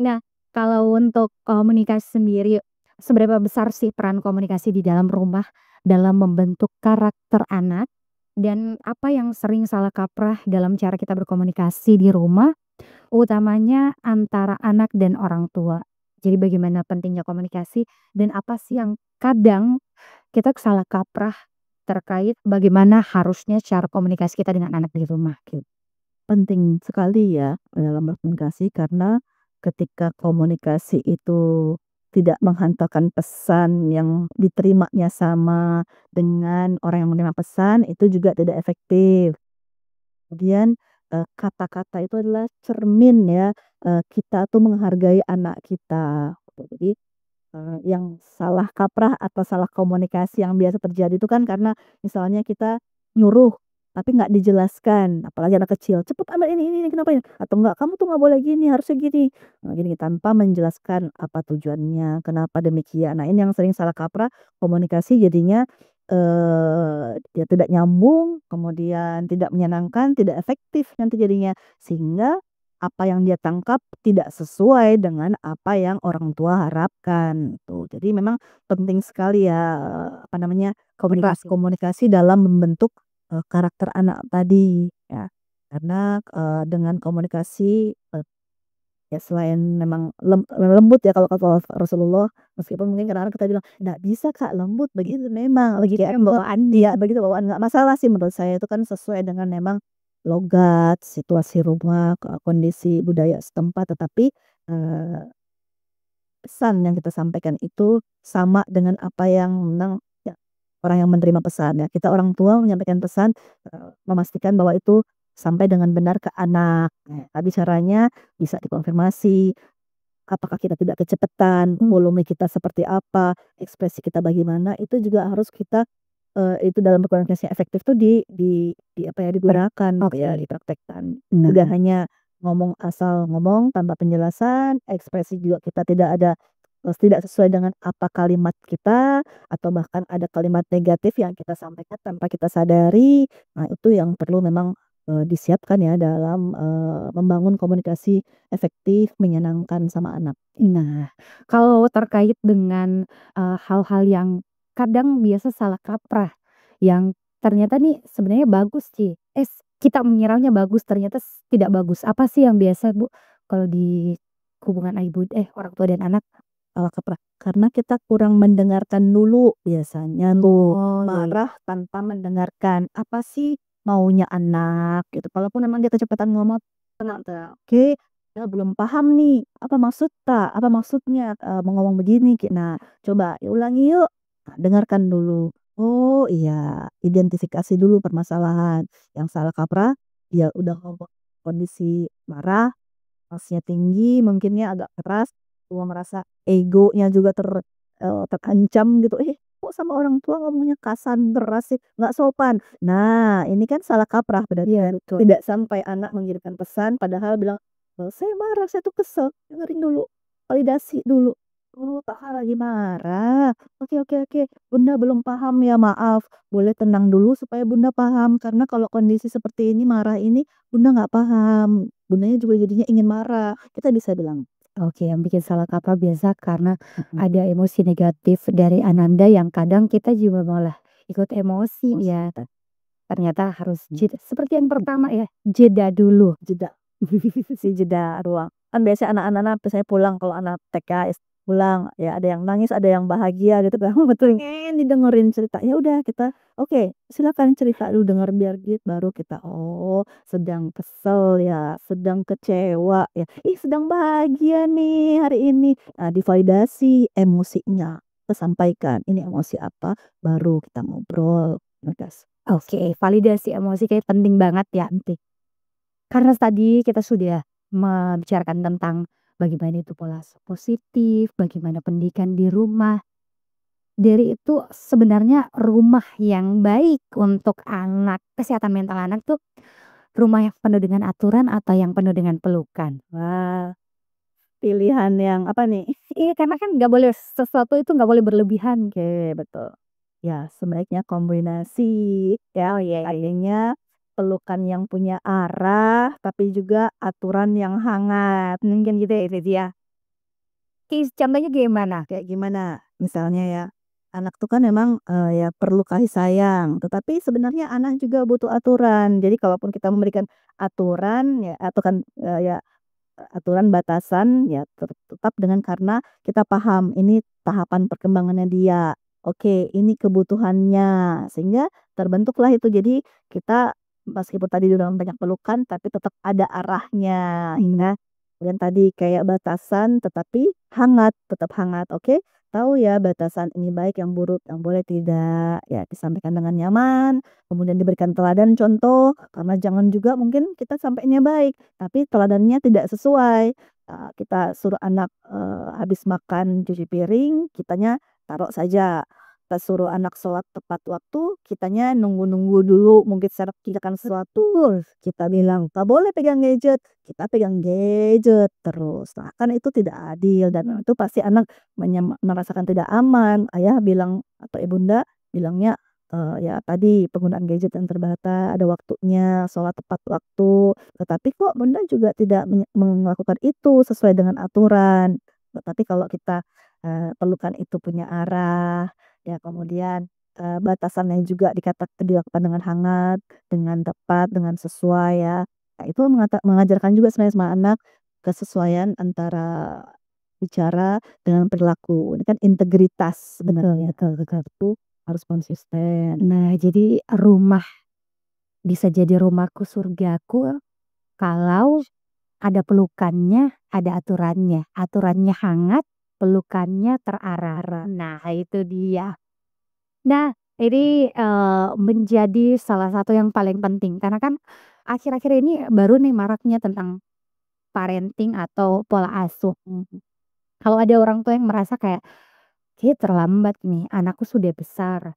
Nah, kalau untuk komunikasi sendiri, seberapa besar sih peran komunikasi di dalam rumah dalam membentuk karakter anak? Dan apa yang sering salah kaprah dalam cara kita berkomunikasi di rumah, utamanya antara anak dan orang tua? Jadi bagaimana pentingnya komunikasi dan apa sih yang kadang kita salah kaprah terkait bagaimana harusnya cara komunikasi kita dengan anak di rumah gitu. Penting sekali ya dalam berkomunikasi karena ketika komunikasi itu tidak menghantarkan pesan yang diterimanya sama dengan orang yang menerima pesan itu juga tidak efektif. Kemudian kata-kata itu adalah cermin ya, kita tuh menghargai anak kita. Jadi yang salah kaprah atau salah komunikasi yang biasa terjadi itu kan karena misalnya kita nyuruh tapi nggak dijelaskan, apalagi anak kecil, "Cepet ambil ini kenapa ini?" Atau enggak, "Kamu tuh nggak boleh gini, harusnya gini." Nah, gini tanpa menjelaskan apa tujuannya, kenapa demikian. Nah, ini yang sering salah kaprah, komunikasi jadinya ya tidak nyambung, kemudian tidak menyenangkan, tidak efektif nanti jadinya. Sehingga apa yang dia tangkap tidak sesuai dengan apa yang orang tua harapkan tuh. Jadi memang penting sekali ya, apa namanya, Komunikasi. komunikasi dalam membentuk, karakter anak tadi ya. Karena, dengan komunikasi, ya selain memang lembut ya kalau kata Rasulullah, meskipun mungkin kadang-kadang kita bilang, "Nggak bisa Kak lembut, begitu memang." Lagi kayak bawaan dia, begitu bawaan, nggak masalah sih menurut saya itu kan sesuai dengan memang logat, situasi rumah, kondisi budaya setempat. Tetapi, eee, pesan yang kita sampaikan itu sama dengan apa yang memang ya orang yang menerima pesan ya. Kita orang tua menyampaikan pesan, memastikan bahwa itu sampai dengan benar ke anak. Nah, tapi caranya bisa dikonfirmasi, apakah kita tidak kecepatan, volume kita seperti apa, ekspresi kita bagaimana, itu juga harus kita, itu dalam berkomunikasi efektif tuh di apa ya, digunakan ya, Oke. dipraktekkan. Nah, Tidak hanya ngomong asal ngomong tanpa penjelasan, ekspresi juga kita tidak ada tidak sesuai dengan apa kalimat kita, atau bahkan ada kalimat negatif yang kita sampaikan tanpa kita sadari. Nah, itu yang perlu memang, disiapkan ya dalam, membangun komunikasi efektif, menyenangkan sama anak. nah, kalau terkait dengan, hal-hal yang kadang biasa salah kaprah, yang ternyata nih sebenarnya bagus sih, kita mengiranya bagus ternyata tidak bagus. Apa sih yang biasa Bu, kalau di hubungan orang tua dan anak? Salah kaprah, karena kita kurang mendengarkan dulu biasanya tuh, Oh, iya. marah tanpa mendengarkan, apa sih maunya anak gitu. Kalaupun memang dia kecepatan ngomong, tenang tenang, "Oke, ya belum paham nih, apa maksud tak? Apa maksudnya, mau ngomong begini?" Nah, "Coba ulangi yuk." Nah, dengarkan dulu. Oh iya, identifikasi dulu permasalahan. Yang salah kaprah, dia udah ngomong kondisi marah, pasnya tinggi, mungkinnya agak keras, tua merasa egonya juga terancam gitu, kok sama orang tua ngomongnya kasar, keras sih, nggak sopan." Nah, ini kan salah kaprah berarti Iya, kan, betul. tidak sampai anak mengirimkan pesan padahal bilang, "Saya marah, saya tuh kesel." Dengerin dulu, validasi dulu. "Oh, Kakak lagi marah. Oke oke oke, Bunda belum paham ya, maaf. Boleh tenang dulu supaya Bunda paham, karena kalau kondisi seperti ini, marah ini Bunda nggak paham. Bundanya juga jadinya ingin marah." Kita bisa bilang. Oke, yang bikin salah kaprah biasa karena Mhm. ada emosi negatif dari ananda yang kadang kita juga malah ikut emosi ya. Ternyata harus seperti yang pertama ya, jeda dulu. Jeda. Si jeda ruang. Kan biasanya anak-anak biasanya pulang kalau anak TK, pulang ya ada yang nangis, ada yang bahagia gitu kan. Betul, didengerin cerita. Ya udah kita, "Oke, silakan cerita dulu denger biar baru kita, oh sedang kesel ya, sedang kecewa ya, ih sedang bahagia nih hari ini." Nah, divalidasi emosinya, kita sampaikan ini emosi apa, baru kita ngobrol. Ngegas. Oke, validasi emosi kayak penting banget ya. Karena tadi kita sudah membicarakan tentang bagaimana itu pola positif, bagaimana pendidikan di rumah. Dari itu sebenarnya rumah yang baik untuk anak, kesehatan mental anak tuh rumah yang penuh dengan aturan atau yang penuh dengan pelukan? Wah, pilihan yang apa nih? Iya, karena kan nggak boleh sesuatu itu nggak boleh berlebihan. Oke, betul. Ya, sebaiknya kombinasi Oh ya. iya, iya. Artinya pelukan yang punya arah, tapi juga aturan yang hangat. Mungkin gitu ya itu dia. Contohnya gimana? Kayak gimana? Misalnya ya, anak tuh kan memang ya perlu kasih sayang, tetapi sebenarnya anak juga butuh aturan. Jadi kalaupun kita memberikan aturan ya atau kan ya aturan batasan ya tetap dengan karena kita paham ini tahapan perkembangannya dia. Oke, ini kebutuhannya. Sehingga terbentuklah itu. Jadi kita meskipun tadi dalam banyak pelukan tapi tetap ada arahnya. Hingga kemudian tadi kayak batasan tetapi hangat, tetap hangat. Oke, tahu ya batasan ini baik, yang buruk, yang boleh tidak. Ya, disampaikan dengan nyaman, kemudian diberikan teladan contoh, karena jangan juga mungkin kita sampainya baik, tapi teladannya tidak sesuai. Kita suruh anak habis makan cuci piring, kitanya taruh saja. Kita suruh anak sholat tepat waktu, kitanya nunggu-nunggu dulu, mungkin secara kerjakan sesuatu, kita bilang tak boleh pegang gadget, kita pegang gadget terus. Nah, kan itu tidak adil dan itu pasti anak merasakan tidak aman. Ayah bilang atau ibunda bilangnya ya tadi penggunaan gadget yang terbatas, ada waktunya, sholat tepat waktu. Tetapi kok bunda juga tidak melakukan itu sesuai dengan aturan. Tetapi kalau kita perlukan itu punya arah, ya kemudian batasannya juga dilakukan dengan hangat, dengan tepat, dengan sesuai ya. Nah, itu mengajarkan juga sebenarnya sama anak kesesuaian antara bicara dengan perilaku. Ini kan integritas sebenarnya. Betul. Itu harus konsisten. Nah, jadi rumah bisa jadi rumahku surgaku kalau ada pelukannya, ada aturannya. Aturannya hangat, pelukannya terarah. Nah, itu dia. Nah, ini menjadi salah satu yang paling penting karena kan akhir-akhir ini baru nih maraknya tentang parenting atau pola asuh. Kalau ada orang tua yang merasa kayak terlambat nih, anakku sudah besar.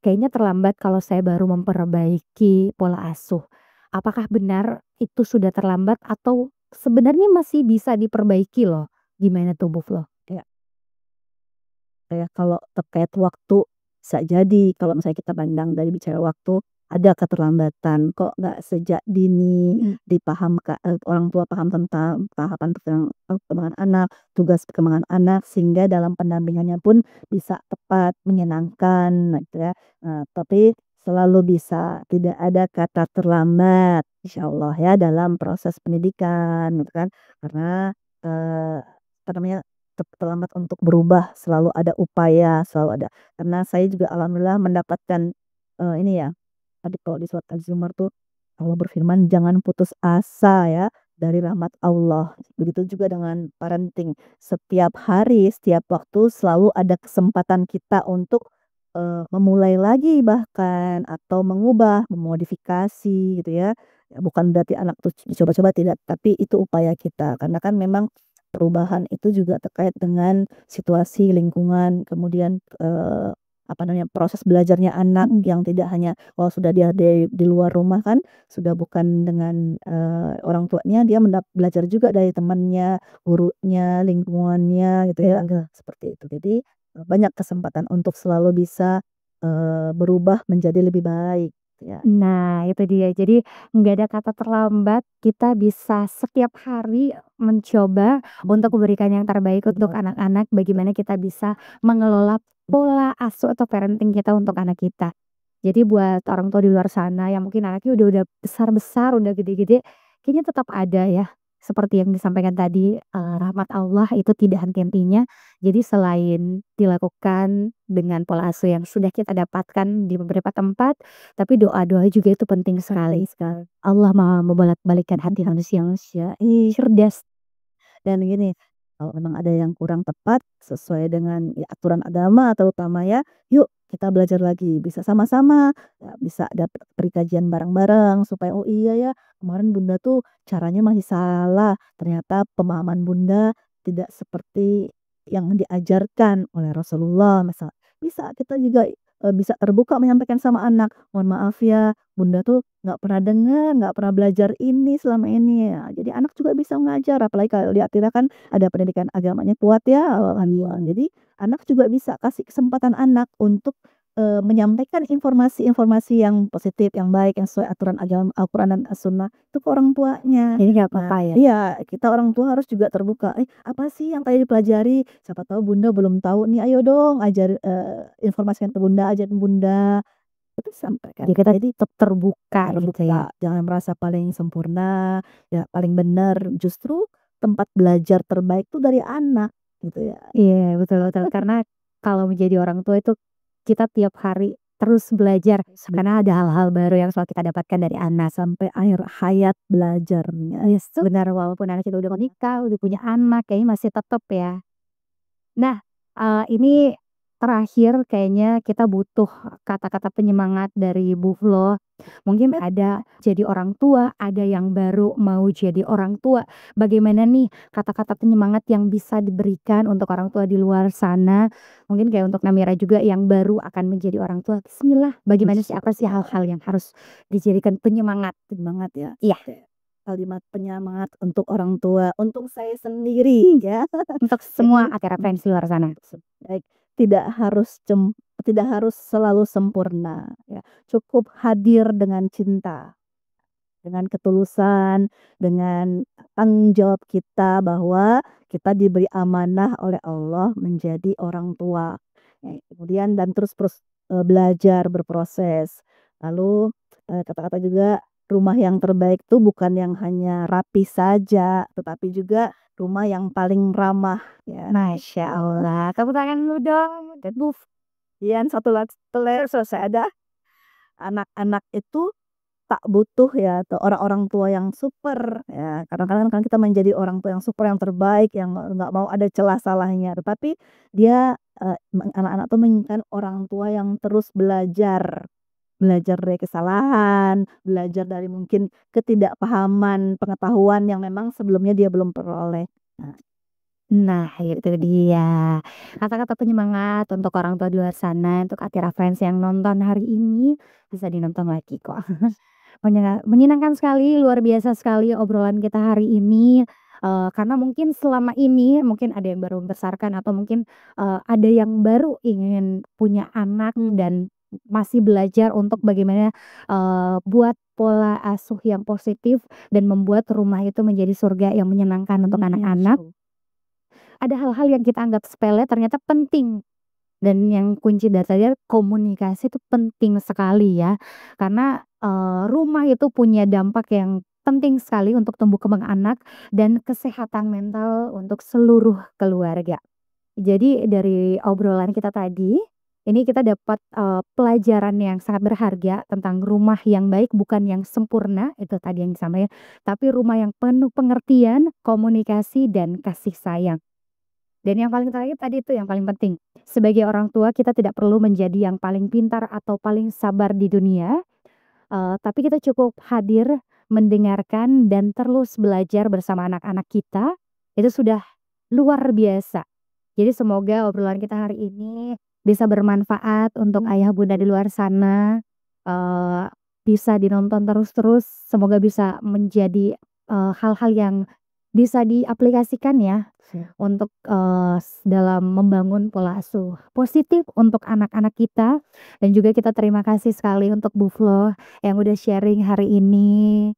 Kayaknya terlambat kalau saya baru memperbaiki pola asuh. Apakah benar itu sudah terlambat atau sebenarnya masih bisa diperbaiki loh? Gimana tuh Bu Flo? Kayak kalau terkait waktu bisa jadi kalau misalnya kita pandang dari bicara waktu ada keterlambatan kok nggak sejak dini dipahamkan, orang tua paham tentang tahapan perkembangan anak, tugas perkembangan anak sehingga dalam pendampingannya pun bisa tepat, menyenangkan gitu ya. Tapi selalu bisa, tidak ada kata terlambat insya Allah ya dalam proses pendidikan gitu kan. Karena apa namanya terlambat untuk berubah, selalu ada upaya, selalu ada. Karena saya juga alhamdulillah mendapatkan ini ya, tadi kalau di surat Az-Zumar tuh Allah berfirman jangan putus asa ya dari rahmat Allah. Begitu juga dengan parenting. Setiap hari, setiap waktu selalu ada kesempatan kita untuk memulai lagi bahkan atau mengubah, memodifikasi gitu ya. Ya, bukan berarti anak tuh dicoba-coba tidak, tapi itu upaya kita. Karena kan memang perubahan itu juga terkait dengan situasi lingkungan, kemudian apa namanya proses belajarnya anak yang tidak hanya kalau sudah dia di luar rumah kan sudah bukan dengan orang tuanya, dia belajar juga dari temannya, gurunya, lingkungannya gitu ya, seperti itu. Jadi banyak kesempatan untuk selalu bisa berubah menjadi lebih baik ya. Nah, itu dia. Jadi nggak ada kata terlambat. Kita bisa setiap hari mencoba untuk memberikan yang terbaik untuk Betul. anak-anak. Bagaimana kita bisa mengelola pola asuh atau parenting kita untuk anak kita. Jadi buat orang tua di luar sana yang mungkin anaknya udah besar-besar, udah gede-gede, kayaknya tetap ada ya. Seperti yang disampaikan tadi, rahmat Allah itu tidak henti-hentinya. Jadi selain dilakukan dengan pola asuh yang sudah kita dapatkan di beberapa tempat, tapi doa-doa juga itu penting sekali. Allah mau membolak-balikkan hati manusia cerdas. Dan gini, kalau memang ada yang kurang tepat sesuai dengan ya, aturan agama terutama ya, yuk kita belajar lagi, bisa sama-sama, ya, bisa ada perikajian bareng-bareng supaya oh iya ya kemarin bunda tuh caranya masih salah, ternyata pemahaman bunda tidak seperti yang diajarkan oleh Rasulullah misal. Bisa kita juga bisa terbuka menyampaikan sama anak, mohon maaf ya bunda tuh nggak pernah dengar, nggak pernah belajar ini selama ini ya. Jadi anak juga bisa mengajar, apalagi kalau di Attila kan ada pendidikan agamanya kuat ya, alhamdulillah. Jadi anak juga bisa kasih kesempatan anak untuk menyampaikan informasi-informasi yang positif, yang baik, yang sesuai aturan agama Al-Quran dan As-Sunnah itu ke orang tuanya. Jadi nggak Nah, apa-apa ya. iya kita orang tua harus juga terbuka. Apa sih yang tadi dipelajari? Siapa tahu bunda belum tahu nih, ayo dong ajar informasikan ke bunda, ajarin bunda. Itu sampaikan. Jadi kita Jadi tetap terbuka gitu ya. terbuka, jangan merasa paling sempurna, ya paling benar. Justru tempat belajar terbaik tuh dari anak gitu ya. Iya, betul betul. Karena kalau menjadi orang tua itu kita tiap hari terus belajar karena ada hal-hal baru yang selalu kita dapatkan dari anak. Sampai akhir hayat belajarnya. Yes, benar walaupun anak kita udah menikah, udah punya anak, kayaknya masih tetap ya. Nah, ini terakhir kayaknya kita butuh kata-kata penyemangat dari Bu Flo. Mungkin ada jadi orang tua, ada yang baru mau jadi orang tua. Bagaimana nih kata-kata penyemangat yang bisa diberikan untuk orang tua di luar sana? Mungkin kayak untuk Namira juga yang baru akan menjadi orang tua. Bismillah, bagaimana sih, apa sih hal-hal yang harus dijadikan penyemangat? Penyemangat ya. Iya. Kalimat penyemangat untuk orang tua, untuk saya sendiri ya. Untuk semua Atira Friends di luar sana. Baik, tidak harus selalu sempurna ya. Cukup hadir dengan cinta, dengan ketulusan, dengan tanggung jawab kita bahwa kita diberi amanah oleh Allah menjadi orang tua. Ya, kemudian dan terus belajar, berproses. Lalu kata-kata juga rumah yang terbaik itu bukan yang hanya rapi saja, tetapi juga rumah yang paling ramah ya. Masya Allah. Tepuk tangan dulu dong. Dan Bu Kemudian satu lagi selesai ada anak-anak itu tak butuh ya atau orang-orang tua yang super ya. Kadang-kadang kan kita menjadi orang tua yang super yang terbaik yang nggak mau ada celah salahnya. Tetapi dia anak-anak tuh menginginkan orang tua yang terus belajar. Belajar dari kesalahan, belajar dari mungkin ketidakpahaman, pengetahuan yang memang sebelumnya dia belum peroleh. Nah, itu dia. Kata-kata penyemangat untuk orang tua di luar sana, untuk Atira Friends yang nonton hari ini, bisa dinonton lagi kok. Menyenangkan sekali, luar biasa sekali obrolan kita hari ini. Karena mungkin selama ini mungkin ada yang baru membesarkan atau mungkin ada yang baru ingin punya anak dan masih belajar untuk bagaimana buat pola asuh yang positif dan membuat rumah itu menjadi surga yang menyenangkan untuk anak-anak. Ada hal-hal yang kita anggap sepele ternyata penting. Dan yang kunci dasarnya komunikasi itu penting sekali ya. Karena rumah itu punya dampak yang penting sekali untuk tumbuh kembang anak dan kesehatan mental untuk seluruh keluarga. Jadi dari obrolan kita tadi, ini kita dapat pelajaran yang sangat berharga tentang rumah yang baik bukan yang sempurna, itu tadi yang disampaikan, tapi rumah yang penuh pengertian, komunikasi dan kasih sayang. Dan yang paling terakhir tadi itu yang paling penting. Sebagai orang tua kita tidak perlu menjadi yang paling pintar atau paling sabar di dunia. Tapi kita cukup hadir, mendengarkan dan terus belajar bersama anak-anak kita. Itu sudah luar biasa. Jadi semoga obrolan kita hari ini bisa bermanfaat untuk ayah bunda di luar sana. Bisa dinonton terus-terus. Semoga bisa menjadi hal-hal yang bisa diaplikasikan ya untuk dalam membangun pola asuh positif untuk anak-anak kita. Dan juga kita terima kasih sekali untuk Bu Flo yang udah sharing hari ini.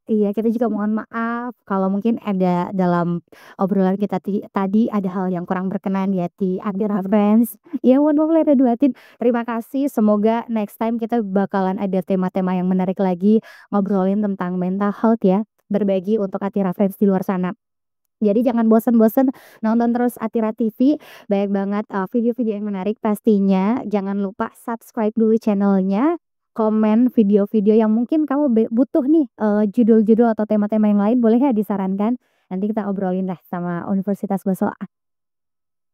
Iya, kita juga mohon maaf kalau mungkin ada dalam obrolan kita tadi ada hal yang kurang berkenan di hati Atira Friends. Ya, mohon maaf lahir dan batin. Terima kasih. Semoga next time kita bakalan ada tema-tema yang menarik lagi ngobrolin tentang mental health ya. Berbagi untuk Atira Friends di luar sana. Jadi jangan bosen-bosen nonton terus Atira TV. Banyak banget video-video yang menarik pastinya. Jangan lupa subscribe dulu channelnya. Komen video-video yang mungkin kamu butuh nih judul-judul atau tema-tema yang lain, boleh ya disarankan. Nanti kita obrolin lah sama Universitas Baso.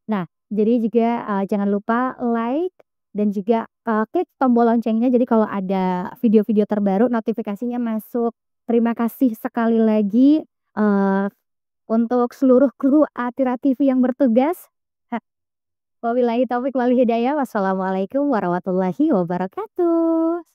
Nah, jadi juga jangan lupa like dan juga klik tombol loncengnya. Jadi kalau ada video-video terbaru notifikasinya masuk. Terima kasih sekali lagi untuk seluruh kru Atira TV yang bertugas. Wabillahi taufik wal hidayah. Wassalamualaikum warahmatullahi wabarakatuh.